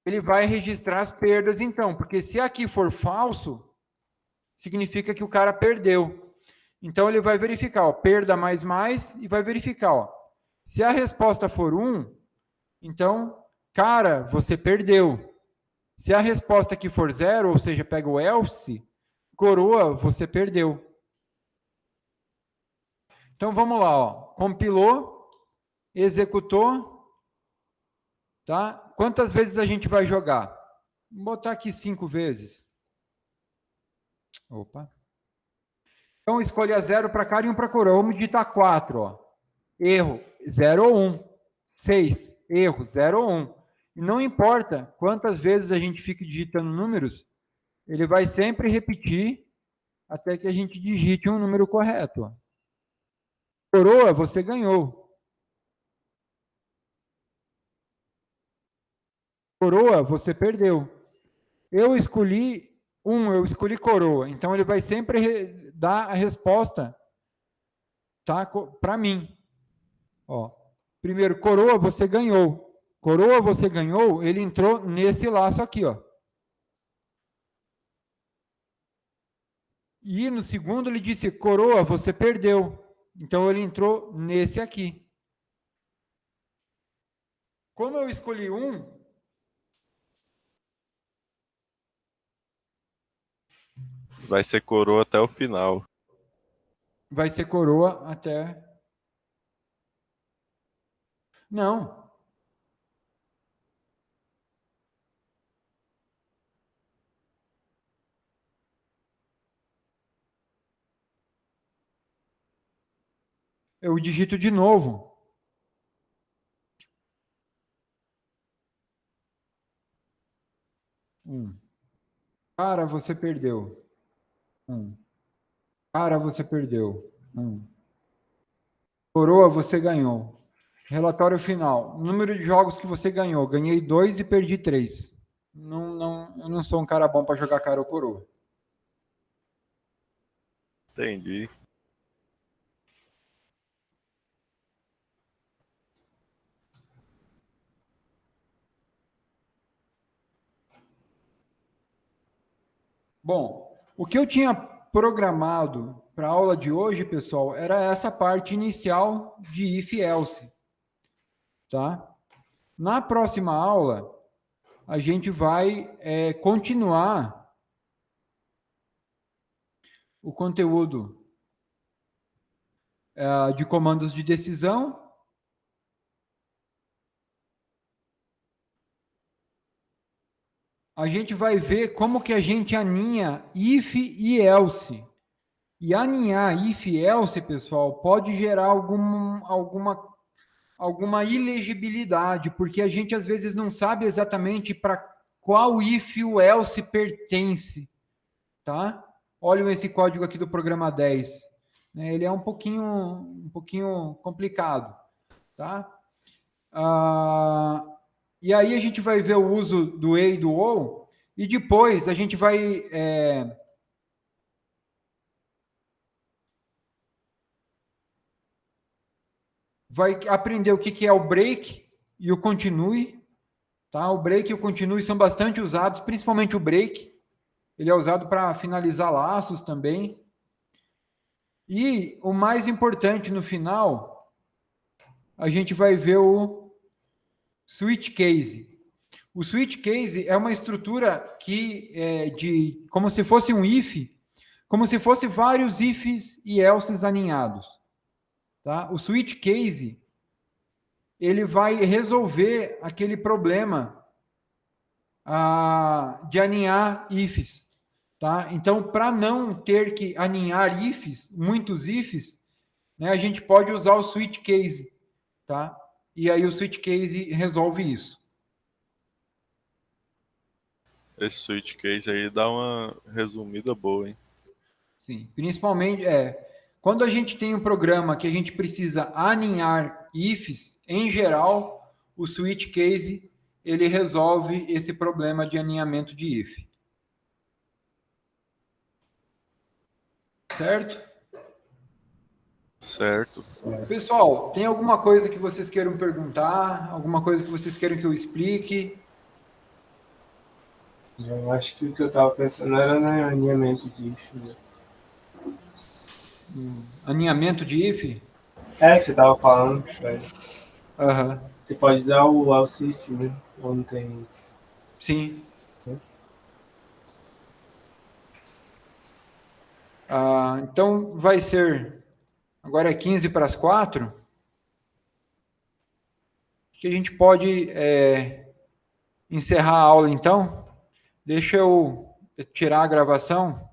ele vai registrar as perdas, então, porque se aqui for falso, significa que o cara perdeu. Então, ele vai verificar, ó, perda mais, e vai verificar, ó, se a resposta for 1, então, cara, você perdeu. Se a resposta aqui for 0, ou seja, pega o else, coroa, você perdeu. Então, vamos lá, ó, compilou, executou, tá? Quantas vezes a gente vai jogar? Vou botar aqui 5 vezes. Opa. Então, escolha 0 para cara e 1 para coroa. Vamos digitar 4, ó. Erro, 0 ou 1. 6, erro, 0 ou 1. E não importa quantas vezes a gente fique digitando números, ele vai sempre repetir até que a gente digite um número correto. Ó. Coroa, você ganhou. Coroa, você perdeu. eu escolhi coroa. Então, ele vai sempre dar a resposta, tá, para mim. Ó, primeiro, coroa, você ganhou. Coroa, você ganhou, ele entrou nesse laço aqui, ó. E no segundo ele disse, coroa, você perdeu. Então ele entrou nesse aqui. Como eu escolhi um, Vai ser coroa até o final. vai ser coroa até... Não. Eu digito de novo. Cara, você perdeu. Cara, você perdeu. Coroa, você ganhou. Relatório final. Número de jogos que você ganhou. Ganhei 2 e perdi 3. Eu não sou um cara bom para jogar cara ou coroa. Entendi. Bom, o que eu tinha programado para a aula de hoje, pessoal, era essa parte inicial de if e else, tá? Na próxima aula, a gente vai continuar o conteúdo de comandos de decisão. A gente vai ver como que a gente aninha if e else. E aninhar if e else, pessoal, pode gerar alguma ilegibilidade, porque a gente às vezes não sabe exatamente para qual if o else pertence, tá? Olhem esse código aqui do programa 10. Ele é um pouquinho complicado, tá? E aí a gente vai ver o uso do e e do ou, e depois a gente vai aprender o que é o break e o continue, tá? O break e o continue são bastante usados, principalmente o break. Ele é usado para finalizar laços também. E o mais importante no final, a gente vai ver o switch case. O switch case é uma estrutura que como se fosse um if, como se fosse vários ifs e elses aninhados. Tá? O switch case, ele vai resolver aquele problema de aninhar ifs. Tá? Então, para não ter que aninhar ifs, muitos ifs, né, a gente pode usar o switch case. Tá? E aí o switch case resolve isso. Esse switch case aí dá uma resumida boa, hein? Sim, principalmente quando a gente tem um programa que a gente precisa aninhar ifs, em geral, o switch case ele resolve esse problema de aninhamento de if. Certo? Certo. Pessoal, tem alguma coisa que vocês queiram perguntar? Alguma coisa que vocês queiram que eu explique? Eu acho que o que eu estava pensando era no alinhamento de if. Né? Aninhamento de if? É, que você estava falando. Uhum. Você pode usar o else if, né? Ou não tem... Sim. Então, vai ser... Agora é 15 para as 4. Acho que a gente pode encerrar a aula, então. Deixa eu tirar a gravação.